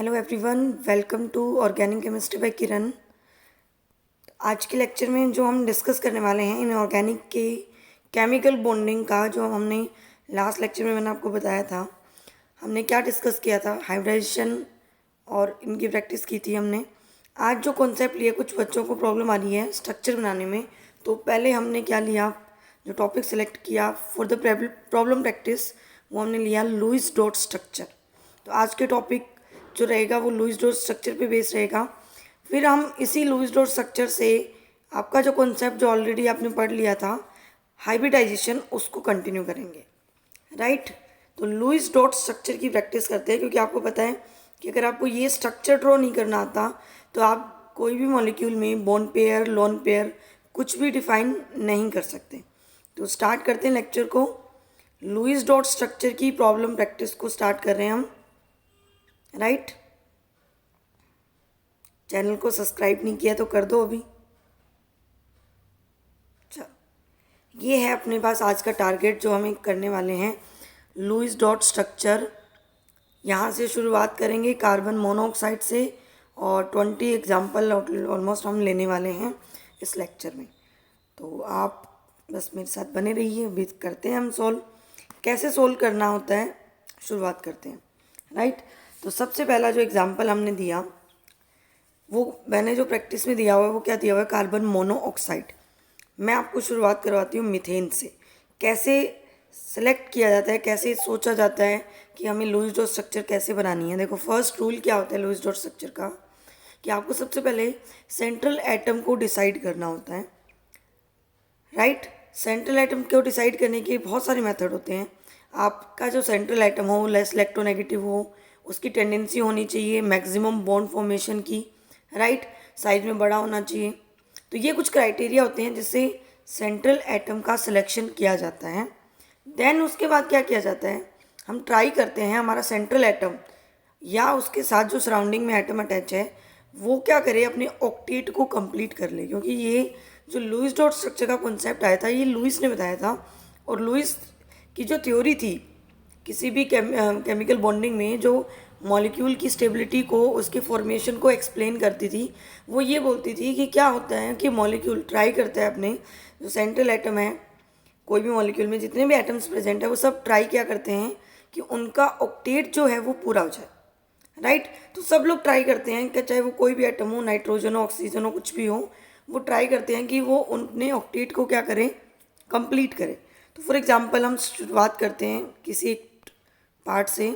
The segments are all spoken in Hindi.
Hello everyone, welcome to organic chemistry by Kiran. आज के लेक्चर में जो हम डिस्कस करने वाले हैं इनऑर्गेनिक के केमिकल बॉन्डिंग का, जो हमने लास्ट लेक्चर में मैंने आपको बताया था। हमने क्या डिस्कस किया था, हाइब्रिडाइजेशन और इनकी प्रैक्टिस की थी हमने। आज जो कॉन्सेप्ट लिया, कुछ बच्चों को प्रॉब्लम आ रही है स्ट्रक्चर बनाने में, तो पहले हमने क्या लिया, जो टॉपिक सेलेक्ट किया फॉर द प्रॉब्लम प्रैक्टिस, वो हमने लिया लुईस डॉट स्ट्रक्चर। तो आज के टॉपिक जो रहेगा वो लुईस डॉट स्ट्रक्चर पे बेस्ड रहेगा। फिर हम इसी लुईस डॉट स्ट्रक्चर से आपका जो कॉन्सेप्ट जो ऑलरेडी आपने पढ़ लिया था हाइब्रिडाइजेशन, उसको कंटिन्यू करेंगे, राइट। तो लुईस डॉट स्ट्रक्चर की प्रैक्टिस करते हैं, क्योंकि आपको पता है कि अगर आपको ये स्ट्रक्चर ड्रॉ नहीं करना आता तो आप कोई भी मॉलिक्यूल में बॉन्ड पेयर, लोन पेयर कुछ भी डिफाइन नहीं कर सकते। तो स्टार्ट करते हैं लेक्चर को। लुईस डॉट स्ट्रक्चर की प्रॉब्लम प्रैक्टिस को स्टार्ट कर रहे हैं हम, राइट। चैनल को सब्सक्राइब नहीं किया तो कर दो अभी। चलो, ये है अपने पास आज का टारगेट जो हमें करने वाले हैं, लुईस डॉट स्ट्रक्चर। यहाँ से शुरुआत करेंगे कार्बन मोनोऑक्साइड से, और 20 एग्जाम्पल ऑलमोस्ट हम लेने वाले हैं इस लेक्चर में। तो आप बस मेरे साथ बने रहिए। अभी करते हैं हम सोल्व, कैसे सोल्व करना होता है शुरुआत करते हैं, राइट। तो सबसे पहला जो एग्जाम्पल हमने दिया, वो मैंने जो प्रैक्टिस में दिया हुआ है वो क्या दिया हुआ है, कार्बन मोनोऑक्साइड। मैं आपको शुरुआत करवाती हूँ मीथेन से। कैसे सेलेक्ट किया जाता है, कैसे सोचा जाता है कि हमें लुईस डॉट स्ट्रक्चर कैसे बनानी है। देखो, फर्स्ट रूल क्या होता है लुईस डॉट स्ट्रक्चर का, कि आपको सबसे पहले सेंट्रल एटम को डिसाइड करना होता है, राइट। सेंट्रल एटम को डिसाइड करने के बहुत सारे मेथड होते हैं। आपका जो सेंट्रल एटम हो लेस इलेक्ट्रोनेगेटिव हो, उसकी टेंडेंसी होनी चाहिए मैक्सिमम बॉन्ड फॉर्मेशन की, राइट। साइज में बड़ा होना चाहिए। तो ये कुछ क्राइटेरिया होते हैं जिससे सेंट्रल एटम का सिलेक्शन किया जाता है। देन उसके बाद क्या किया जाता है, हम ट्राई करते हैं हमारा सेंट्रल एटम या उसके साथ जो सराउंडिंग में एटम अटैच है वो क्या करे, अपने ऑक्टेट को कंप्लीट कर ले। क्योंकि ये जो लुईस डॉट स्ट्रक्चर का कॉन्सेप्ट आया था, ये लुईस ने बताया था। और लुईस की जो थ्योरी थी किसी भी केमिकल बॉन्डिंग में, जो मॉलिक्यूल की स्टेबिलिटी को, उसके फॉर्मेशन को एक्सप्लेन करती थी, वो ये बोलती थी कि क्या होता है कि मॉलिक्यूल ट्राई करता है अपने जो सेंट्रल एटम है, कोई भी मॉलिक्यूल में जितने भी एटम्स प्रेजेंट है वो सब ट्राई क्या करते हैं कि उनका ऑक्टेट जो है वो पूरा हो जाए, राइट। तो सब लोग ट्राई करते हैं कि चाहे वो कोई भी एटम हो, नाइट्रोजन हो, ऑक्सीजन हो, कुछ भी हो, वो ट्राई करते हैं कि वो अपने ऑक्टेट को क्या करें, कंप्लीट करें। तो फॉर एग्जांपल हम शुरुआत करते हैं किसी एक पार्ट से।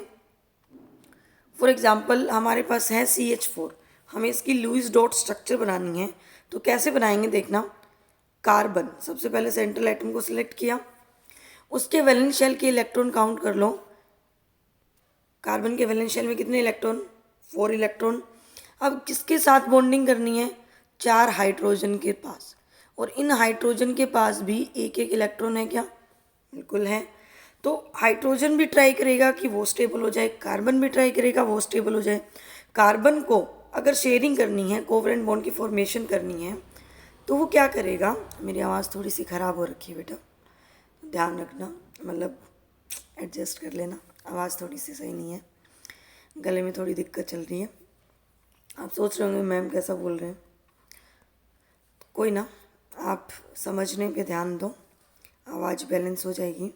फॉर एग्जांपल हमारे पास है CH4, हमें इसकी लुईस डॉट स्ट्रक्चर बनानी है। तो कैसे बनाएंगे देखना। कार्बन, सबसे पहले सेंट्रल एटम को सिलेक्ट किया, उसके वैलेंस शेल के इलेक्ट्रॉन काउंट कर लो। कार्बन के वैलेंस शेल में कितने इलेक्ट्रॉन, 4 इलेक्ट्रॉन। अब किसके साथ बॉन्डिंग करनी है, 4 हाइड्रोजन के पास। और इन हाइड्रोजन के पास भी एक एक इलेक्ट्रॉन है क्या, बिल्कुल है। तो हाइड्रोजन भी ट्राई करेगा कि वो स्टेबल हो जाए, कार्बन भी ट्राई करेगा वो स्टेबल हो जाए। कार्बन को अगर शेयरिंग करनी है, कोवलेंट बॉन्ड की फॉर्मेशन करनी है, तो वो क्या करेगा। मेरी आवाज़ थोड़ी सी ख़राब हो रखी है बेटा, ध्यान रखना, मतलब एडजस्ट कर लेना, आवाज़ थोड़ी सी सही नहीं है, गले में थोड़ी दिक्कत चल रही है। आप सोच रहे होंगे मैम कैसा बोल रहे हैं, कोई ना, आप समझने पे ध्यान दो, आवाज़ बैलेंस हो जाएगी।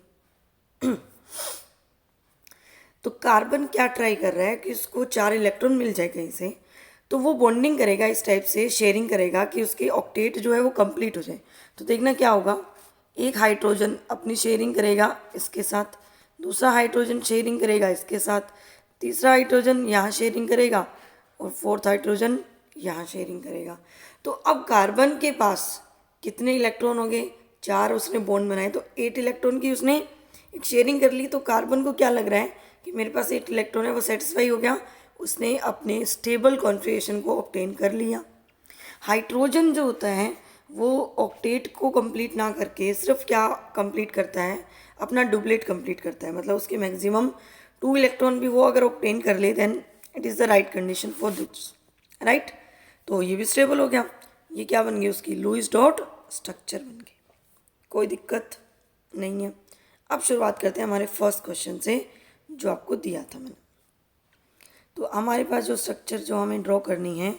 तो कार्बन क्या ट्राई कर रहा है कि उसको 4 इलेक्ट्रॉन मिल जाए कहीं से, तो वो बॉन्डिंग करेगा इस टाइप से, शेयरिंग करेगा कि उसके ऑक्टेट जो है वो कंप्लीट हो जाए। तो देखना क्या होगा, एक हाइड्रोजन अपनी शेयरिंग करेगा इसके साथ, दूसरा हाइड्रोजन शेयरिंग करेगा इसके साथ, तीसरा हाइड्रोजन यहाँ शेयरिंग करेगा, और फोर्थ हाइड्रोजन यहाँ शेयरिंग करेगा। तो अब कार्बन के पास कितने इलेक्ट्रॉन हो गए, 4, उसने बॉन्ड बनाए तो 8 इलेक्ट्रॉन की उसने एक शेयरिंग कर ली। तो कार्बन को क्या लग रहा है कि मेरे पास 8 इलेक्ट्रॉन है, वो सेटिस्फाई हो गया, उसने अपने स्टेबल कॉन्फ़िगरेशन को ऑब्टेन कर लिया। हाइड्रोजन जो होता है वो ऑक्टेट को कंप्लीट ना करके सिर्फ क्या कंप्लीट करता है, अपना डुप्लेट कंप्लीट करता है। मतलब उसके मैक्सिमम 2 इलेक्ट्रॉन भी वो अगर ऑब्टेन कर ले, then it is the right condition for this, right. तो ये भी स्टेबल हो गया, ये क्या बन गई, उसकी लुईस डॉट स्ट्रक्चर बन गई, कोई दिक्कत नहीं है। अब शुरुआत करते हैं हमारे फर्स्ट क्वेश्चन से जो आपको दिया था मैंने। तो हमारे पास जो स्ट्रक्चर जो हमें ड्रॉ करनी है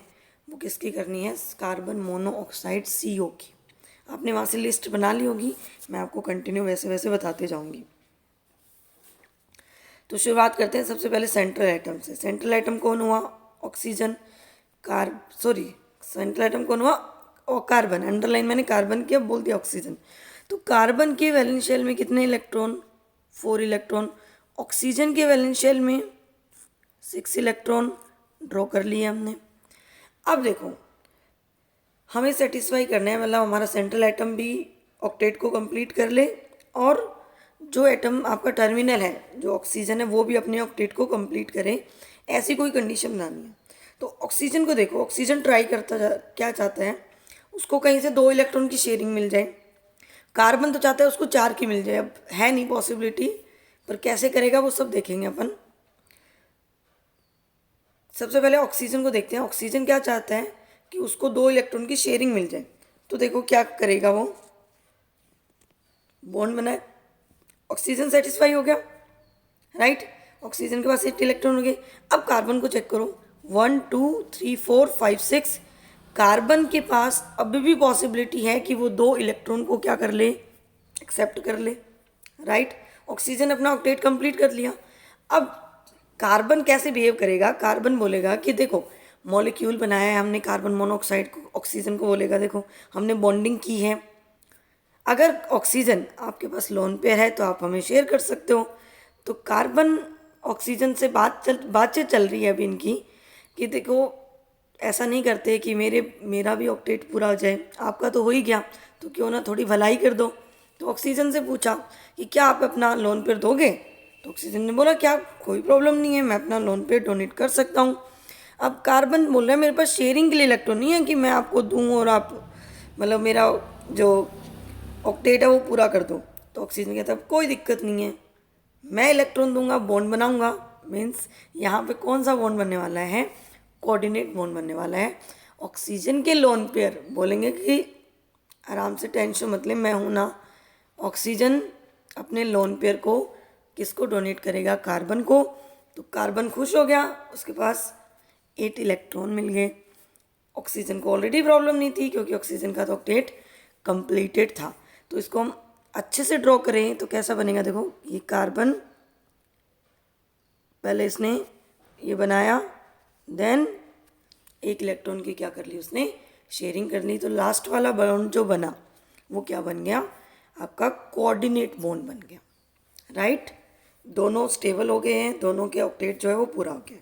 वो किसकी करनी है, कार्बन मोनोऑक्साइड CO की। आपने वहाँ से लिस्ट बना ली होगी, मैं आपको कंटिन्यू वैसे वैसे बताते जाऊँगी। तो शुरुआत करते हैं सबसे पहले सेंट्रल एटम से। सेंट्रल एटम कौन हुआ, ऑक्सीजन। सेंट्रल एटम कौन हुआ, कार्बन। अंडरलाइन मैंने कार्बन किया, बोल दिया ऑक्सीजन। तो कार्बन के वैलेंस शेल में कितने इलेक्ट्रॉन, 4 इलेक्ट्रॉन। ऑक्सीजन के वैलेंस शेल में 6 इलेक्ट्रॉन ड्रॉ कर लिए हमने। अब देखो हमें सेटिस्फाई करना है, मतलब हमारा सेंट्रल एटम भी ऑक्टेट को कंप्लीट कर ले और जो एटम आपका टर्मिनल है जो ऑक्सीजन है वो भी अपने ऑक्टेट को कंप्लीट करे, ऐसी कोई कंडीशन बनानी है। तो ऑक्सीजन को देखो, ऑक्सीजन ट्राई क्या चाहता है, उसको कहीं से 2 इलेक्ट्रॉन की शेयरिंग मिल जाए। कार्बन तो चाहता है उसको 4 की मिल जाए, अब है नहीं पॉसिबिलिटी, पर कैसे करेगा वो सब देखेंगे अपन। सबसे पहले ऑक्सीजन को देखते हैं। ऑक्सीजन क्या चाहता है कि उसको 2 इलेक्ट्रॉन की शेयरिंग मिल जाए। तो देखो क्या करेगा वो, बॉन्ड बनाए, ऑक्सीजन सेटिस्फाई हो गया, राइट। ऑक्सीजन के पास 8 इलेक्ट्रॉन हो गए। अब कार्बन को चेक करो, 1 2 3 4 5 6। कार्बन के पास अभी भी पॉसिबिलिटी है कि वो 2 इलेक्ट्रॉन को क्या कर ले, एक्सेप्ट कर ले, राइट। ऑक्सीजन अपना ऑक्टेट कंप्लीट कर लिया। अब कार्बन कैसे बिहेव करेगा, कार्बन बोलेगा कि देखो मॉलिक्यूल बनाया है हमने कार्बन मोनोऑक्साइड को, ऑक्सीजन को बोलेगा देखो हमने बॉन्डिंग की है। अगर ऑक्सीजन आपके पास लोन पेयर है तो आप हमें शेयर कर सकते हो। तो कार्बन ऑक्सीजन से बातचीत चल रही है अभी इनकी कि देखो ऐसा नहीं करते कि मेरा भी ऑक्टेट पूरा हो जाए, आपका तो हो ही गया, तो क्यों ना थोड़ी भलाई कर दो। तो ऑक्सीजन से पूछा कि क्या आप अपना लोन पेयर दोगे। तो ऑक्सीजन ने बोला क्या कोई प्रॉब्लम नहीं है, मैं अपना लोन पेयर डोनेट कर सकता हूँ। अब कार्बन बोल रहा है मेरे पास शेयरिंग के लिए इलेक्ट्रॉन नहीं है कि मैं आपको दूँ और आप मतलब मेरा जो ऑक्टेट है वो पूरा कर दो। तो ऑक्सीजन कहता है कोई दिक्कत नहीं है, मैं इलेक्ट्रॉन दूंगा, बॉन्ड बनाऊंगा। मीन्स यहाँ पे कौन सा बॉन्ड बनने वाला है, कोऑर्डिनेट बॉन्ड बनने वाला है। ऑक्सीजन के लोन पेयर बोलेंगे कि आराम से टेंशन मत ले, मैं हूँ ना। ऑक्सीजन अपने लोन पेयर को किसको डोनेट करेगा, कार्बन को। तो कार्बन खुश हो गया, उसके पास 8 इलेक्ट्रॉन मिल गए। ऑक्सीजन को ऑलरेडी प्रॉब्लम नहीं थी क्योंकि ऑक्सीजन का तो ऑक्टेट कंप्लीटेड था। तो इसको हम अच्छे से ड्रॉ करें तो कैसा बनेगा, देखो ये कार्बन, पहले इसने ये बनाया, देन 1 इलेक्ट्रॉन की क्या कर ली उसने, शेयरिंग कर ली। तो लास्ट वाला बॉन्ड जो बना वो क्या बन गया, आपका कोऑर्डिनेट बॉन्ड बन गया, राइट। दोनों स्टेबल हो गए हैं, दोनों के ऑक्टेट जो है वो पूरा हो गया।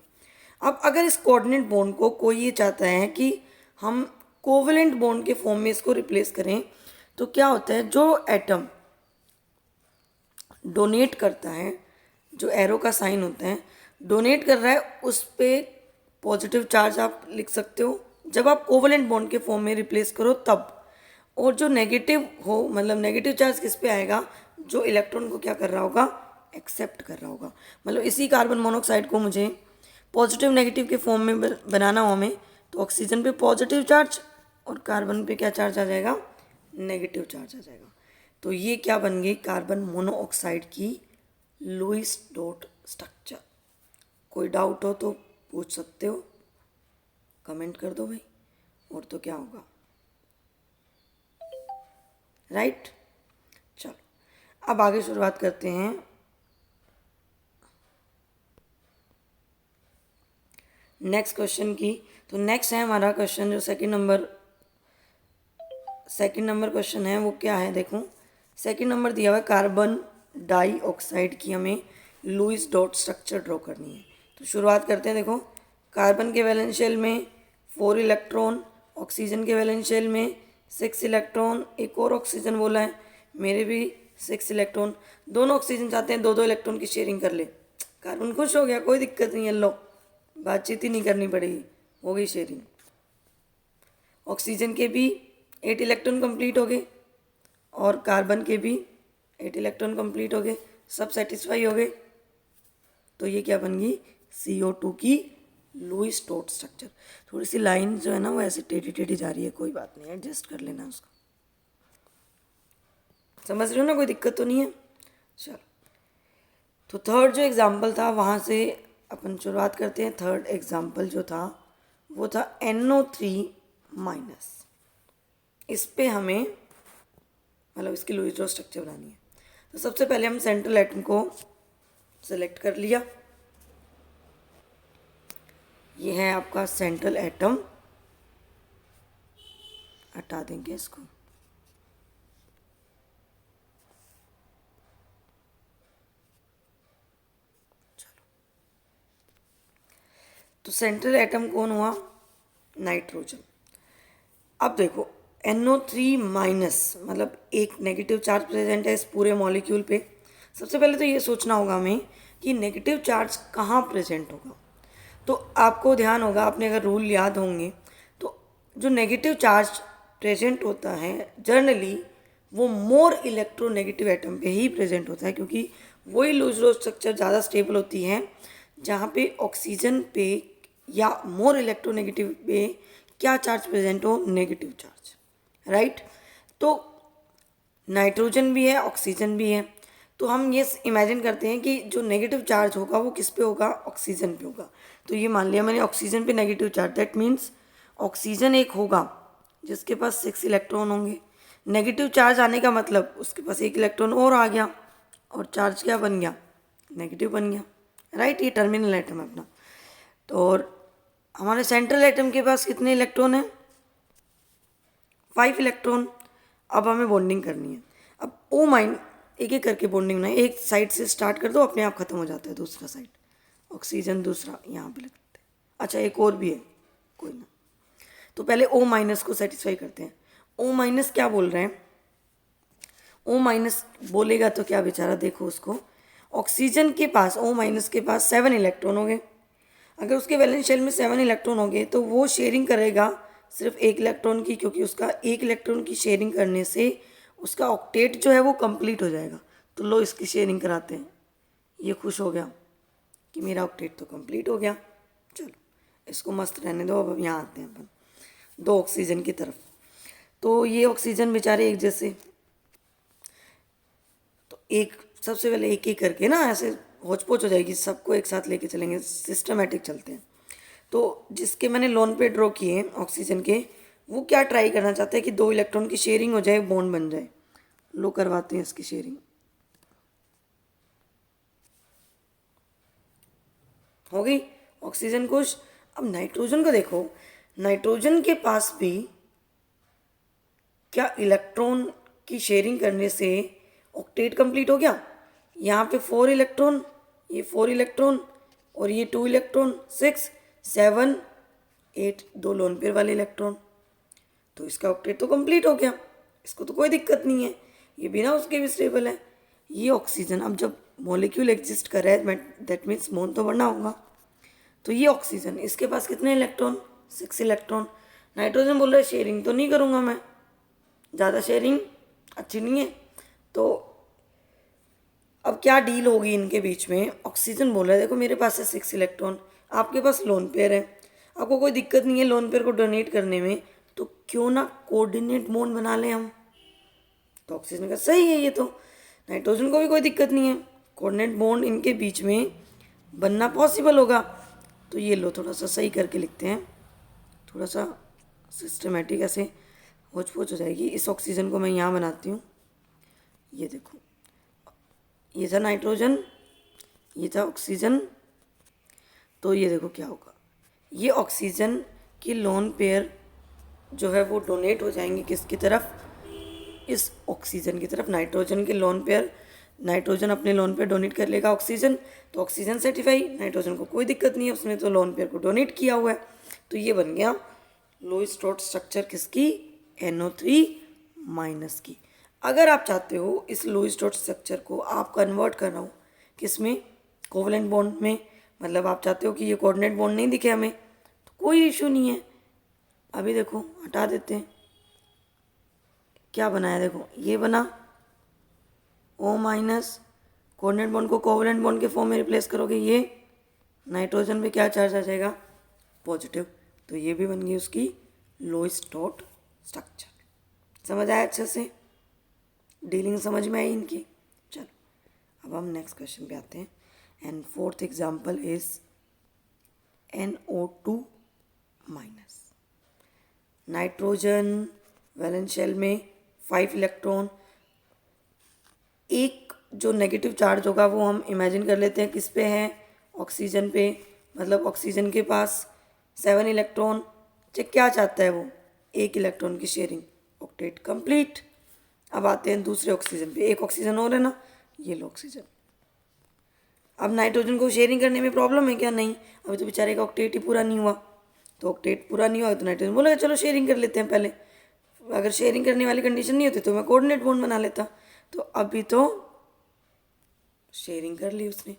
अब अगर इस कोऑर्डिनेट बॉन्ड को कोई ये चाहता है कि हम कोवलेंट बॉन्ड के फॉर्म में इसको रिप्लेस करें, तो क्या होता है, जो एटम डोनेट करता है, जो एरो का साइन होता है, डोनेट कर रहा है, उस पर पॉजिटिव चार्ज आप लिख सकते हो जब आप कोवलेंट बॉन्ड के फॉर्म में रिप्लेस करो तब। और जो नेगेटिव हो, मतलब नेगेटिव चार्ज किस पे आएगा, जो इलेक्ट्रॉन को क्या कर रहा होगा, एक्सेप्ट कर रहा होगा। मतलब इसी कार्बन मोनोऑक्साइड को मुझे पॉजिटिव नेगेटिव के फॉर्म में बनाना हो हमें, तो ऑक्सीजन पे पॉजिटिव चार्ज और कार्बन पे क्या चार्ज आ जाएगा, नेगेटिव चार्ज आ जाएगा। तो ये क्या बन गई, कार्बन मोनोऑक्साइड की लुईस डॉट स्ट्रक्चर। कोई डाउट हो तो पूछ सकते हो, कमेंट कर दो भाई, और तो क्या होगा, राइट। चलो अब आगे शुरुआत करते हैं। नेक्स्ट क्वेश्चन की। तो नेक्स्ट है हमारा क्वेश्चन जो सेकंड नंबर क्वेश्चन है वो क्या है, देखो सेकंड नंबर दिया हुआ है, कार्बन डाइऑक्साइड की हमें लुईस डॉट स्ट्रक्चर ड्रॉ करनी है। तो शुरुआत करते हैं। देखो कार्बन के वैलेंस शेल में 4 इलेक्ट्रॉन, ऑक्सीजन के वैलेंस शेल में 6 इलेक्ट्रॉन, एक और ऑक्सीजन बोला है, मेरे भी 6 इलेक्ट्रॉन। दोनों ऑक्सीजन चाहते हैं 2-2 इलेक्ट्रॉन की शेयरिंग कर ले। कार्बन खुश हो गया, कोई दिक्कत नहीं है, लो बातचीत ही नहीं करनी पड़ेगी, हो गई शेयरिंग। ऑक्सीजन के भी 8 इलेक्ट्रॉन कंप्लीट हो गए और कार्बन के भी 8 इलेक्ट्रॉन कंप्लीट हो गए, सब सेटिस्फाई हो गए। तो ये क्या बन गई, CO2 की लुईस डॉट स्ट्रक्चर। थोड़ी सी लाइन जो है ना वो ऐसे टेढ़ी टेढ़ी जा रही है, कोई बात नहीं, एडजस्ट कर लेना उसको, समझ रहे हो ना, कोई दिक्कत तो नहीं है। चलो तो थर्ड जो एग्जाम्पल था वहाँ से अपन शुरुआत करते हैं। थर्ड एग्जाम्पल जो था वो था NO3-। इस पे हमें मतलब इसकी लुईस ड्रॉ स्ट्रक्चर बनानी है। तो सबसे पहले हम सेंट्रल एटम को सेलेक्ट कर लिया। ये है आपका सेंट्रल एटम, हटा देंगे इसको। तो सेंट्रल एटम कौन हुआ? नाइट्रोजन। अब देखो NO3- मतलब एक नेगेटिव चार्ज प्रेजेंट है इस पूरे मॉलिक्यूल पे। सबसे पहले तो ये सोचना होगा हमें कि नेगेटिव चार्ज कहाँ प्रेजेंट होगा। तो आपको ध्यान होगा, आपने अगर रूल याद होंगे तो जो नेगेटिव चार्ज प्रेजेंट होता है जनरली वो मोर इलेक्ट्रोनेगेटिव एटम पे ही प्रेजेंट होता है, क्योंकि वही लूज रो स्ट्रक्चर ज़्यादा स्टेबल होती हैं जहाँ पे ऑक्सीजन पे या मोर इलेक्ट्रोनेगेटिव पे क्या चार्ज प्रेजेंट हो? Negative charge, right. तो नाइट्रोजन भी है, ऑक्सीजन भी है। तो हम ये इमेजिन करते हैं कि जो नेगेटिव चार्ज होगा वो किस पे होगा? ऑक्सीजन पे होगा। तो ये मान लिया मैंने ऑक्सीजन पे negative charge, that means oxygen एक होगा जिसके पास 6 इलेक्ट्रॉन होंगे। नेगेटिव चार्ज आने का मतलब उसके पास एक इलेक्ट्रॉन और आ गया और चार्ज क्या बन गया? नेगेटिव बन गया, राइट। ये टर्मिनल एटम है अपना। तो और हमारे सेंट्रल एटम के पास कितने इलेक्ट्रॉन हैं? 5 इलेक्ट्रॉन। अब हमें बॉन्डिंग करनी है। अब O- एक एक करके बॉन्डिंग बनाए। एक साइड से स्टार्ट कर दो, अपने आप खत्म हो जाता है दूसरा साइड। ऑक्सीजन दूसरा यहाँ पे लगते हैं। अच्छा एक और भी है, कोई ना। तो पहले O- को सेटिस्फाई करते हैं। O- क्या बोल रहे हैं? O- बोलेगा तो क्या बेचारा, देखो उसको। ऑक्सीजन के पास O- के पास 7 इलेक्ट्रॉन हो गए। अगर उसके वैलेंस शेल में 7 इलेक्ट्रॉन हो गए तो वो शेयरिंग करेगा सिर्फ एक इलेक्ट्रॉन की, क्योंकि उसका एक इलेक्ट्रॉन की शेयरिंग करने से उसका ऑक्टेट जो है वो कंप्लीट हो जाएगा। तो लो इसकी शेयरिंग कराते हैं। ये खुश हो गया कि मेरा ऑक्टेट तो कंप्लीट हो गया। चलो इसको मस्त रहने दो। अब यहाँ आते हैं अपन 2 ऑक्सीजन की तरफ। तो ये ऑक्सीजन बेचारे एक जैसे, तो एक सबसे पहले एक एक करके ना ऐसे होच पोच हो जाएगी, सबको एक साथ लेके चलेंगे, सिस्टमेटिक चलते हैं। तो जिसके मैंने लोन पे ड्रॉ किए हैं ऑक्सीजन के, वो क्या ट्राई करना चाहते हैं कि 2 इलेक्ट्रॉन की शेयरिंग हो जाए, बॉन्ड बन जाए। लो करवाते हैं इसकी शेयरिंग। हो गई ऑक्सीजन खुश। अब नाइट्रोजन को देखो, नाइट्रोजन के पास भी क्या इलेक्ट्रॉन की शेयरिंग करने से ऑक्टेट कंप्लीट हो गया? यहाँ पे 4 इलेक्ट्रॉन, ये 4 इलेक्ट्रॉन और ये 2 इलेक्ट्रॉन, 6 7 8, 2 लोन पेयर वाले इलेक्ट्रॉन। तो इसका ऑक्टेट तो कंप्लीट हो गया, इसको तो कोई दिक्कत नहीं है, ये बिना उसके भी स्टेबल है। ये ऑक्सीजन, अब जब मॉलिक्यूल एग्जिस्ट कर रहा है दैट मीन्स बॉन्ड तो बनना होगा। तो ये ऑक्सीजन, इसके पास कितने इलेक्ट्रॉन? 6 इलेक्ट्रॉन। नाइट्रोजन बोल रहा है शेयरिंग तो नहीं करूँगा मैं, ज़्यादा शेयरिंग अच्छी नहीं है। तो अब क्या डील होगी इनके बीच में? ऑक्सीजन बोल रहा है देखो मेरे पास है 6 इलेक्ट्रॉन, आपके पास लोन पेयर है, आपको कोई दिक्कत नहीं है लोन पेयर को डोनेट करने में, तो क्यों ना कोऑर्डिनेट बॉन्ड बना लें हम। तो ऑक्सीजन का सही है ये तो, नाइट्रोजन को भी कोई दिक्कत नहीं है, कोऑर्डिनेट बॉन्ड इनके बीच में बनना पॉसिबल होगा। तो ये लो थोड़ा सा सही करके लिखते हैं, थोड़ा सा सिस्टमेटिक, ऐसे होच पोच हो जाएगी। इस ऑक्सीजन को मैं यहाँ बनाती हूँ। ये देखो, ये था नाइट्रोजन, ये था ऑक्सीजन। तो ये देखो क्या होगा, ये ऑक्सीजन की लोन पेयर जो है वो डोनेट हो जाएंगे किसकी तरफ? इस ऑक्सीजन की तरफ। नाइट्रोजन के लोन पेयर, नाइट्रोजन अपने लोन पेयर डोनेट कर लेगा ऑक्सीजन, तो ऑक्सीजन सर्टिफाई, नाइट्रोजन को कोई दिक्कत नहीं है, उसने तो लोन पेयर को डोनेट किया हुआ है। तो ये बन गया लोइस डॉट स्ट्रक्चर किसकी? NO3- की। अगर आप चाहते हो इस लोइस डॉट स्ट्रक्चर को आप कन्वर्ट करना हो किस में? कोवलेंट बॉन्ड में। मतलब आप चाहते हो कि ये कोऑर्डिनेट बॉन्ड नहीं दिखे हमें, तो कोई इशू नहीं है। अभी देखो हटा देते हैं, क्या बनाया देखो, ये बना O-, कोऑर्डिनेट बॉन्ड को कोवलेंट बॉन्ड के फॉर्म में रिप्लेस करोगे, ये नाइट्रोजन पे क्या चार्ज आ जाएगा? पॉजिटिव। तो ये भी बन गई उसकी लोइस डॉट स्ट्रक्चर। समझ आया अच्छे से? डीलिंग समझ में आई इनकी? चलो अब हम नेक्स्ट क्वेश्चन पे आते हैं। And fourth example is NO2 minus. Nitrogen valence shell में 5 इलेक्ट्रॉन, एक जो नेगेटिव चार्ज होगा वो हम इमेजिन कर लेते हैं किस पे है, ऑक्सीजन पे, मतलब ऑक्सीजन के पास 7 इलेक्ट्रॉन। चेक क्या चाहता है वो, 1 इलेक्ट्रॉन की शेयरिंग, ऑक्टेट कंप्लीट। अब आते हैं दूसरे ऑक्सीजन पे, एक ऑक्सीजन और है ना, ये लो ऑक्सीजन। अब नाइट्रोजन को शेयरिंग करने में प्रॉब्लम है क्या? नहीं, अभी तो बेचारे का ऑक्टेट ही पूरा नहीं हुआ। तो ऑक्टेट पूरा नहीं हुआ तो नाइट्रोजन बोलेगा चलो शेयरिंग कर लेते हैं पहले। अगर शेयरिंग करने वाली कंडीशन नहीं होती तो मैं कोऑर्डिनेट बॉन्ड बना लेता। तो अभी तो शेयरिंग कर ली उसने।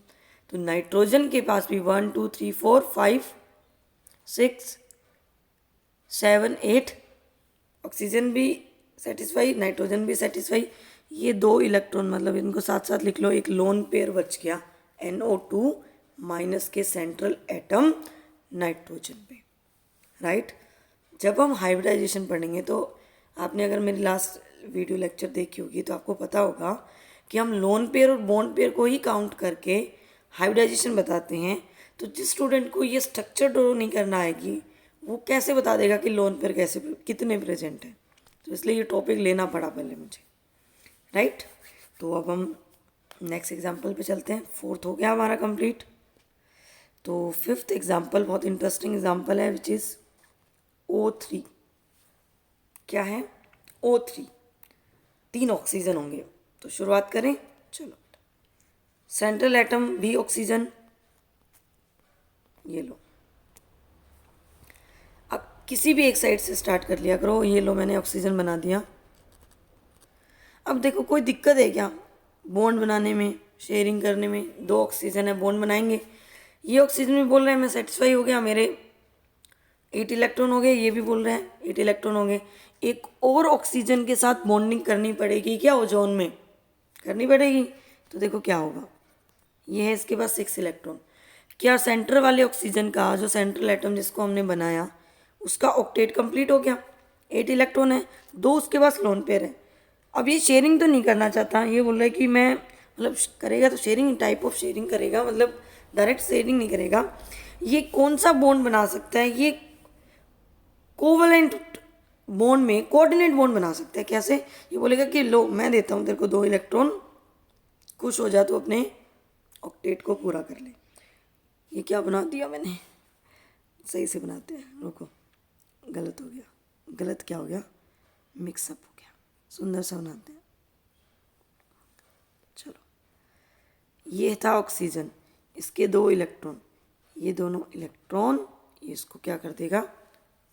तो नाइट्रोजन के पास भी 1 2 3 4 5 6 7 8, ऑक्सीजन भी सेटिस्फाई, नाइट्रोजन भी सेटिस्फाई। ये 2 इलेक्ट्रॉन, मतलब इनको साथ साथ लिख लो, एक लोन पेयर बच गया NO2 माइनस के सेंट्रल एटम नाइट्रोजन पे, राइट। जब हम हाइब्रिडाइजेशन पढ़ेंगे तो आपने अगर मेरी लास्ट वीडियो लेक्चर देखी होगी तो आपको पता होगा कि हम लोन पेयर और बॉन्ड पेयर को ही काउंट करके हाइब्रिडाइजेशन बताते हैं। तो जिस स्टूडेंट को ये स्ट्रक्चर ड्रॉ नहीं करना आएगी वो कैसे बता देगा कि लोन पेयर कैसे कितने प्रेजेंट हैं। तो इसलिए ये टॉपिक लेना पड़ा पहले मुझे, राइट। तो अब हम नेक्स्ट एग्जाम्पल पे चलते हैं। 4th हो गया हमारा कंप्लीट। तो 5th एग्जाम्पल बहुत इंटरेस्टिंग एग्जाम्पल है, विच इज़ O3। क्या है? O3, 3 ऑक्सीजन होंगे। तो शुरुआत करें, चलो। सेंट्रल एटम भी ऑक्सीजन, ये लो। अब किसी भी एक साइड से स्टार्ट कर लिया करो। ये लो, मैंने ऑक्सीजन बना दिया। अब देखो कोई दिक्कत है क्या बॉन्ड बनाने में, शेयरिंग करने में? 2 ऑक्सीजन है, बॉन्ड बनाएंगे। ये ऑक्सीजन भी बोल रहे हैं मैं सेटिस्फाई हो गया, मेरे 8 इलेक्ट्रॉन हो गए, ये भी बोल रहे हैं 8 इलेक्ट्रॉन हो गए। एक और ऑक्सीजन के साथ बॉन्डिंग करनी पड़ेगी क्या, ओजोन में करनी पड़ेगी। तो देखो क्या होगा, ये है इसके पास 6 इलेक्ट्रॉन। क्या सेंटर वाले ऑक्सीजन का जो सेंट्रल एटम जिसको हमने बनाया उसका ऑक्टेट कंप्लीट हो गया, 8 इलेक्ट्रॉन है, 2 उसके पास लोन पेयर है। अब ये शेयरिंग तो नहीं करना चाहता, ये बोल रहा है कि मैं, मतलब करेगा तो शेयरिंग, टाइप ऑफ शेयरिंग करेगा, मतलब डायरेक्ट शेयरिंग नहीं करेगा। ये कौन सा बॉन्ड बना सकता है? ये कोवलेंट बॉन्ड में कोऑर्डिनेट बॉन्ड बना सकता है। कैसे? ये बोलेगा कि लो मैं देता हूँ तेरे को 2 इलेक्ट्रॉन, खुश हो जा तो अपने ऑक्टेट को पूरा कर ले। ये क्या बना दिया मैंने, सही से बनाते हैं, रुको, गलत हो गया। गलत क्या हो गया? मिक्सअप हो गया। सुंदर सा बनाते हैं, चलो। ये था ऑक्सीजन, इसके 2 इलेक्ट्रॉन, ये दोनों इलेक्ट्रॉन ये इसको क्या कर देगा,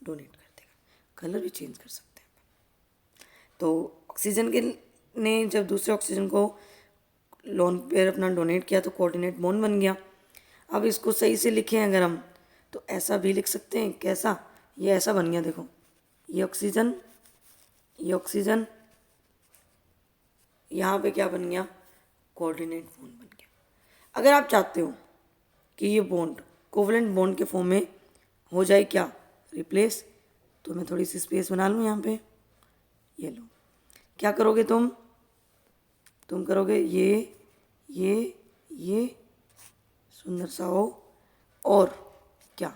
डोनेट कर देगा। कलर भी चेंज कर सकते हैं। तो ऑक्सीजन के ने जब दूसरे ऑक्सीजन को लोन पेयर अपना डोनेट किया तो कोऑर्डिनेट बॉन्ड बन गया। अब इसको सही से लिखें अगर हम तो ऐसा भी लिख सकते हैं। कैसा? ये ऐसा बन गया, देखो, ये ऑक्सीजन, ये ऑक्सीजन, यहाँ पे क्या बन गया, कोऑर्डिनेट बॉन्ड बन गया। अगर आप चाहते हो कि ये बॉन्ड कोवलेंट बॉन्ड के फॉर्म में हो जाए क्या, रिप्लेस, तो मैं थोड़ी सी स्पेस बना लूँ यहाँ पे, ये लो। क्या करोगे तुम करोगे ये सुंदर सा ओ, और क्या,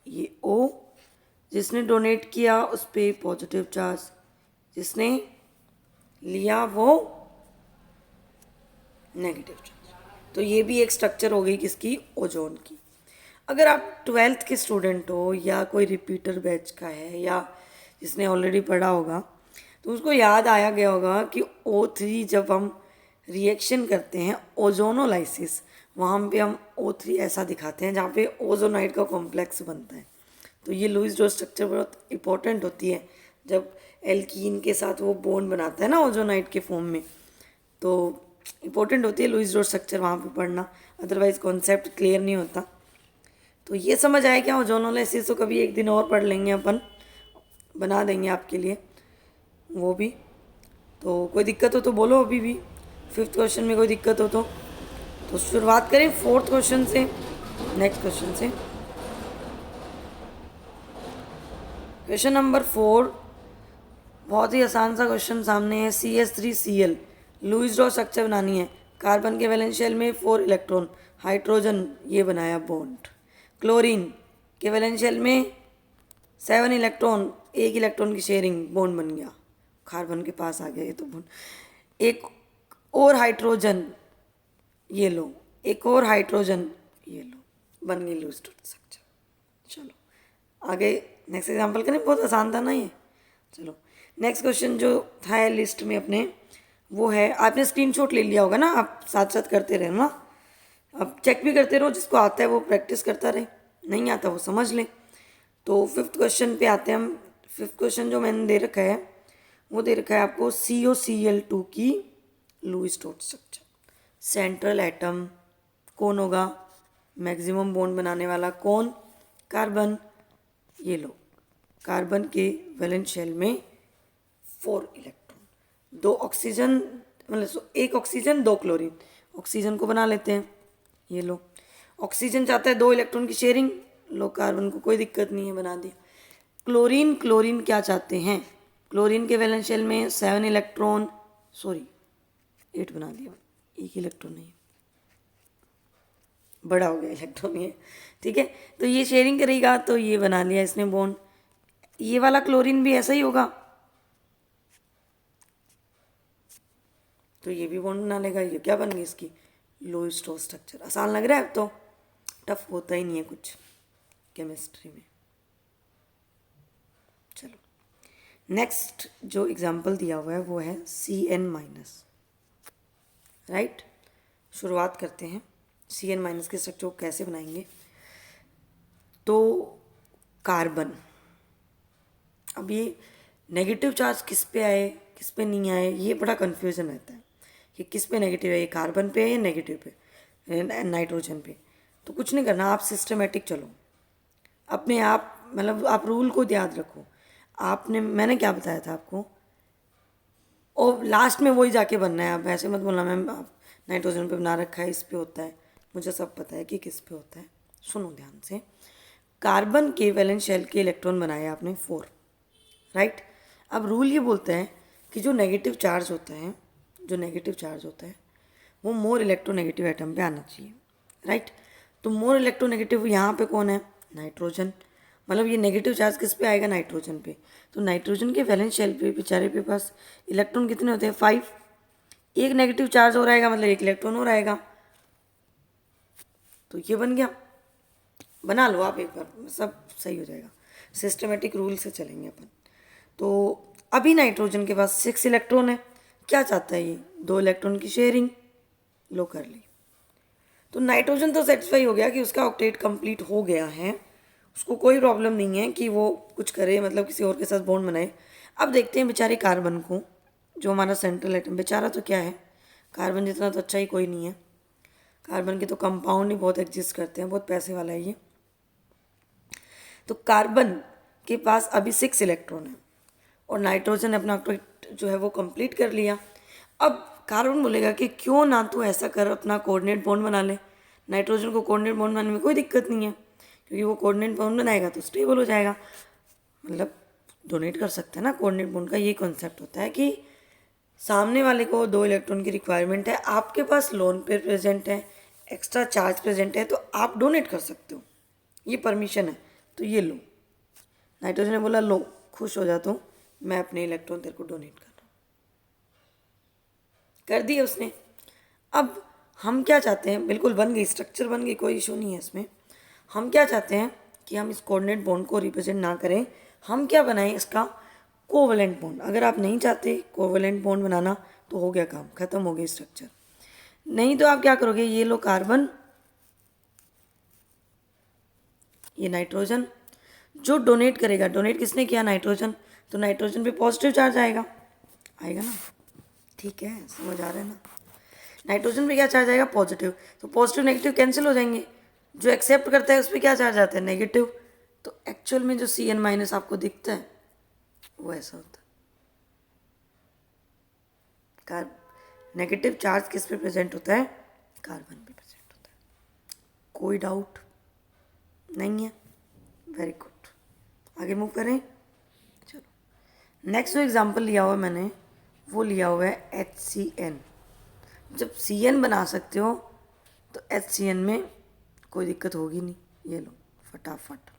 ये ओ, जिसने डोनेट किया उस पर पॉजिटिव चार्ज, जिसने लिया वो नेगेटिव चार्ज। तो ये भी एक स्ट्रक्चर हो गई किसकी, ओजोन की। अगर आप 12th के स्टूडेंट हो या कोई रिपीटर बैच का है या जिसने ऑलरेडी पढ़ा होगा तो उसको याद आया गया होगा कि O3 जब हम रिएक्शन करते हैं ओजोनोलाइसिस, वहाँ पे हम O3 ऐसा दिखाते हैं जहाँ पे ओजोनाइड का कॉम्प्लेक्स बनता है। तो ये लुईस डॉट स्ट्रक्चर बहुत इंपॉर्टेंट होती है जब एल्कीन के साथ वो बॉन्ड बनाता है ना ओजोनाइड के फॉर्म में, तो इंपॉर्टेंट होती है लुईस डॉट स्ट्रक्चर वहाँ पे पढ़ना, अदरवाइज कॉन्सेप्ट क्लियर नहीं होता। तो ये समझ आया क्या ओजोनोलाइसिस, तो कभी एक दिन और पढ़ लेंगे अपन, बना देंगे आपके लिए वो भी। तो कोई दिक्कत हो तो बोलो अभी भी, 5th क्वेश्चन में कोई दिक्कत हो तो शुरुआत करें 4th क्वेश्चन से, नेक्स्ट क्वेश्चन से। क्वेश्चन नंबर 4 बहुत ही आसान सा क्वेश्चन सामने है। CH3Cl लुईस डॉट स्ट्रक्चर बनानी है। कार्बन के वैलेंस शेल में 4 इलेक्ट्रॉन, हाइड्रोजन ये बनाया बॉन्ड। क्लोरीन के वैलेंस शेल में 7 इलेक्ट्रॉन, एक इलेक्ट्रॉन की शेयरिंग, बॉन्ड बन गया, कार्बन के पास आ गया ये तो बॉन्ड। एक और हाइड्रोजन, ये लो, एक और हाइड्रोजन, ये लो, बन गई लूज डॉट स्ट्रक्चर। चलो आगे नेक्स्ट एग्जांपल करें, बहुत आसान था ना ये। चलो नेक्स्ट क्वेश्चन जो था लिस्ट में अपने, वो है, आपने स्क्रीनशॉट ले लिया होगा ना, आप साथ साथ करते रहना, अब चेक भी करते रहो, जिसको आता है वो प्रैक्टिस करता रहे, नहीं आता वो समझ ले। तो फिफ्थ क्वेश्चन पे आते हैं हम। फिफ्थ क्वेश्चन जो मैंने दे रखा है वो दे रखा है आपको COCl2 की Lewis dot structure. Central atom कौन होगा, मैक्सिमम बॉन्ड बनाने वाला कौन, कार्बन। ये लो, कार्बन के वैलेंस शेल में 4 इलेक्ट्रॉन, 2 ऑक्सीजन, मतलब एक ऑक्सीजन 2 क्लोरीन, ऑक्सीजन को बना लेते हैं। ये लो, ऑक्सीजन चाहता है 2 इलेक्ट्रॉन की शेयरिंग, लो कार्बन को कोई दिक्कत नहीं है, बना दिया। क्लोरीन, क्लोरीन क्या चाहते हैं, क्लोरीन के वैलेंस शेल में 7 इलेक्ट्रॉन, सॉरी 8 बना दिया, एक इलेक्ट्रॉन नहीं, बड़ा हो गया इलेक्ट्रॉन ये, ठीक है। तो ये शेयरिंग करेगा, तो ये बना लिया इसने बॉन्ड। ये वाला क्लोरीन भी ऐसा ही होगा, तो ये भी बॉन्ड बना लेगा। ये क्या बन गई इसकी लुईस डॉट स्ट्रक्चर। आसान लग रहा है, अब तो टफ होता ही नहीं है कुछ केमिस्ट्री में। चलो नेक्स्ट जो एग्जाम्पल दिया हुआ है वो है Cn-, राइट। शुरुआत करते हैं। Cn- के स्ट्रक्चर को कैसे बनाएंगे। तो कार्बन, अब ये नेगेटिव चार्ज किस पे आए किस पे नहीं आए, ये बड़ा कन्फ्यूज़न रहता है कि किस पे नेगेटिव है, ये कार्बन पे है या नेगेटिव पे, नाइट्रोजन पे। तो कुछ नहीं करना, आप सिस्टमेटिक चलो अपने आप, मतलब आप रूल को याद रखो। आपने, मैंने क्या बताया था आपको, और लास्ट में वही जाके बनना है। आप ऐसे मत बोलना मैम आप नाइट्रोजन पे बना रखा है, इस पे होता है, मुझे सब पता है कि किस पे होता है। सुनो ध्यान से, कार्बन के वैलेंस शेल के इलेक्ट्रॉन बनाए आपने 4, राइट। अब रूल ये बोलता है कि जो नेगेटिव चार्ज होता है, जो नेगेटिव चार्ज होता है वो मोर इलेक्ट्रोनेगेटिव एटम पे आना चाहिए, राइट। तो मोर इलेक्ट्रोनेगेटिव यहाँ पे कौन है, नाइट्रोजन। मतलब ये नेगेटिव चार्ज किस पे आएगा, नाइट्रोजन पे। तो नाइट्रोजन के वैलेंस शेल पे बेचारे पे पास इलेक्ट्रॉन कितने होते हैं, 5। एक नेगेटिव चार्ज हो रहेगा, मतलब एक इलेक्ट्रॉन हो रहेगा। तो ये बन गया, बना लो आप एक बार, सब सही हो जाएगा। सिस्टमेटिक रूल से चलेंगे अपन। तो अभी नाइट्रोजन के पास 6 इलेक्ट्रॉन है, क्या चाहता है ये, 2 इलेक्ट्रॉन की शेयरिंग, लो कर ली। तो नाइट्रोजन तो सेटिस्फाई हो गया कि उसका ऑक्टेट कंप्लीट हो गया है, उसको कोई प्रॉब्लम नहीं है कि वो कुछ करे, मतलब किसी और के साथ बॉन्ड बनाए। अब देखते हैं बेचारे कार्बन को, जो हमारा सेंट्रल एटम, बेचारा तो क्या है, कार्बन जितना तो अच्छा ही कोई नहीं है। कार्बन के तो कंपाउंड ही बहुत एग्जिस्ट करते हैं, बहुत पैसे वाला है ये। तो कार्बन के पास अभी 6 इलेक्ट्रॉन है और नाइट्रोजन ने अपना ऑक्टेट जो है वो कंप्लीट कर लिया। अब कार्बन बोलेगा कि क्यों ना तू ऐसा कर, अपना कोऑर्डिनेट बॉन्ड बना ले। नाइट्रोजन को कोऑर्डिनेट बॉन्ड बनाने में कोई दिक्कत नहीं है, क्योंकि वो कोऑर्डिनेट बॉन्ड बनाएगा तो स्टेबल हो जाएगा, मतलब डोनेट कर सकते हैं ना। कोऑर्डिनेट बॉन्ड का ये कॉन्सेप्ट होता है कि सामने वाले को 2 इलेक्ट्रॉन की रिक्वायरमेंट है, आपके पास लोन पेयर प्रेजेंट है, एक्स्ट्रा चार्ज प्रेजेंट है, तो आप डोनेट कर सकते हो, ये परमिशन है। तो ये लो, नाइट्रोजन ने बोला लो खुश हो जाता हूँ, मैं अपने इलेक्ट्रॉन तेरे को डोनेट कर रहा हूँ, कर दिए उसने। अब हम क्या चाहते हैं, बिल्कुल बन गई स्ट्रक्चर, बन गई, कोई इशू नहीं है इसमें। हम क्या चाहते हैं कि हम इस कोऑर्डिनेट बॉन्ड को रिप्रेजेंट ना करें, हम क्या बनाएं, इसका कोवलेंट बॉन्ड। अगर आप नहीं चाहते कोवलेंट बॉन्ड बनाना तो हो गया काम, खत्म हो गई स्ट्रक्चर। नहीं तो आप क्या करोगे, ये लो कार्बन, ये नाइट्रोजन, जो डोनेट करेगा, डोनेट किसने किया, नाइट्रोजन, तो नाइट्रोजन पे पॉजिटिव चार्ज आएगा, आएगा ना, ठीक है, समझ आ रहा है ना। नाइट्रोजन पे क्या चार्ज आएगा, पॉजिटिव, तो पॉजिटिव नेगेटिव कैंसिल हो जाएंगे। जो एक्सेप्ट करता है उस पर क्या चार्ज आता है, नेगेटिव। तो एक्चुअल में जो Cn- आपको दिखता है वो ऐसा होता है। नेगेटिव चार्ज किस पे प्रेजेंट होता है, कार्बन पे प्रेजेंट होता है। कोई डाउट नहीं है, वेरी गुड, आगे मूव करें। चलो नेक्स्ट जो एग्जांपल लिया हुआ है मैंने, वो लिया हुआ है HCN। जब Cn बना सकते हो तो HCN में कोई दिक्कत होगी नहीं। ये लो, फटाफट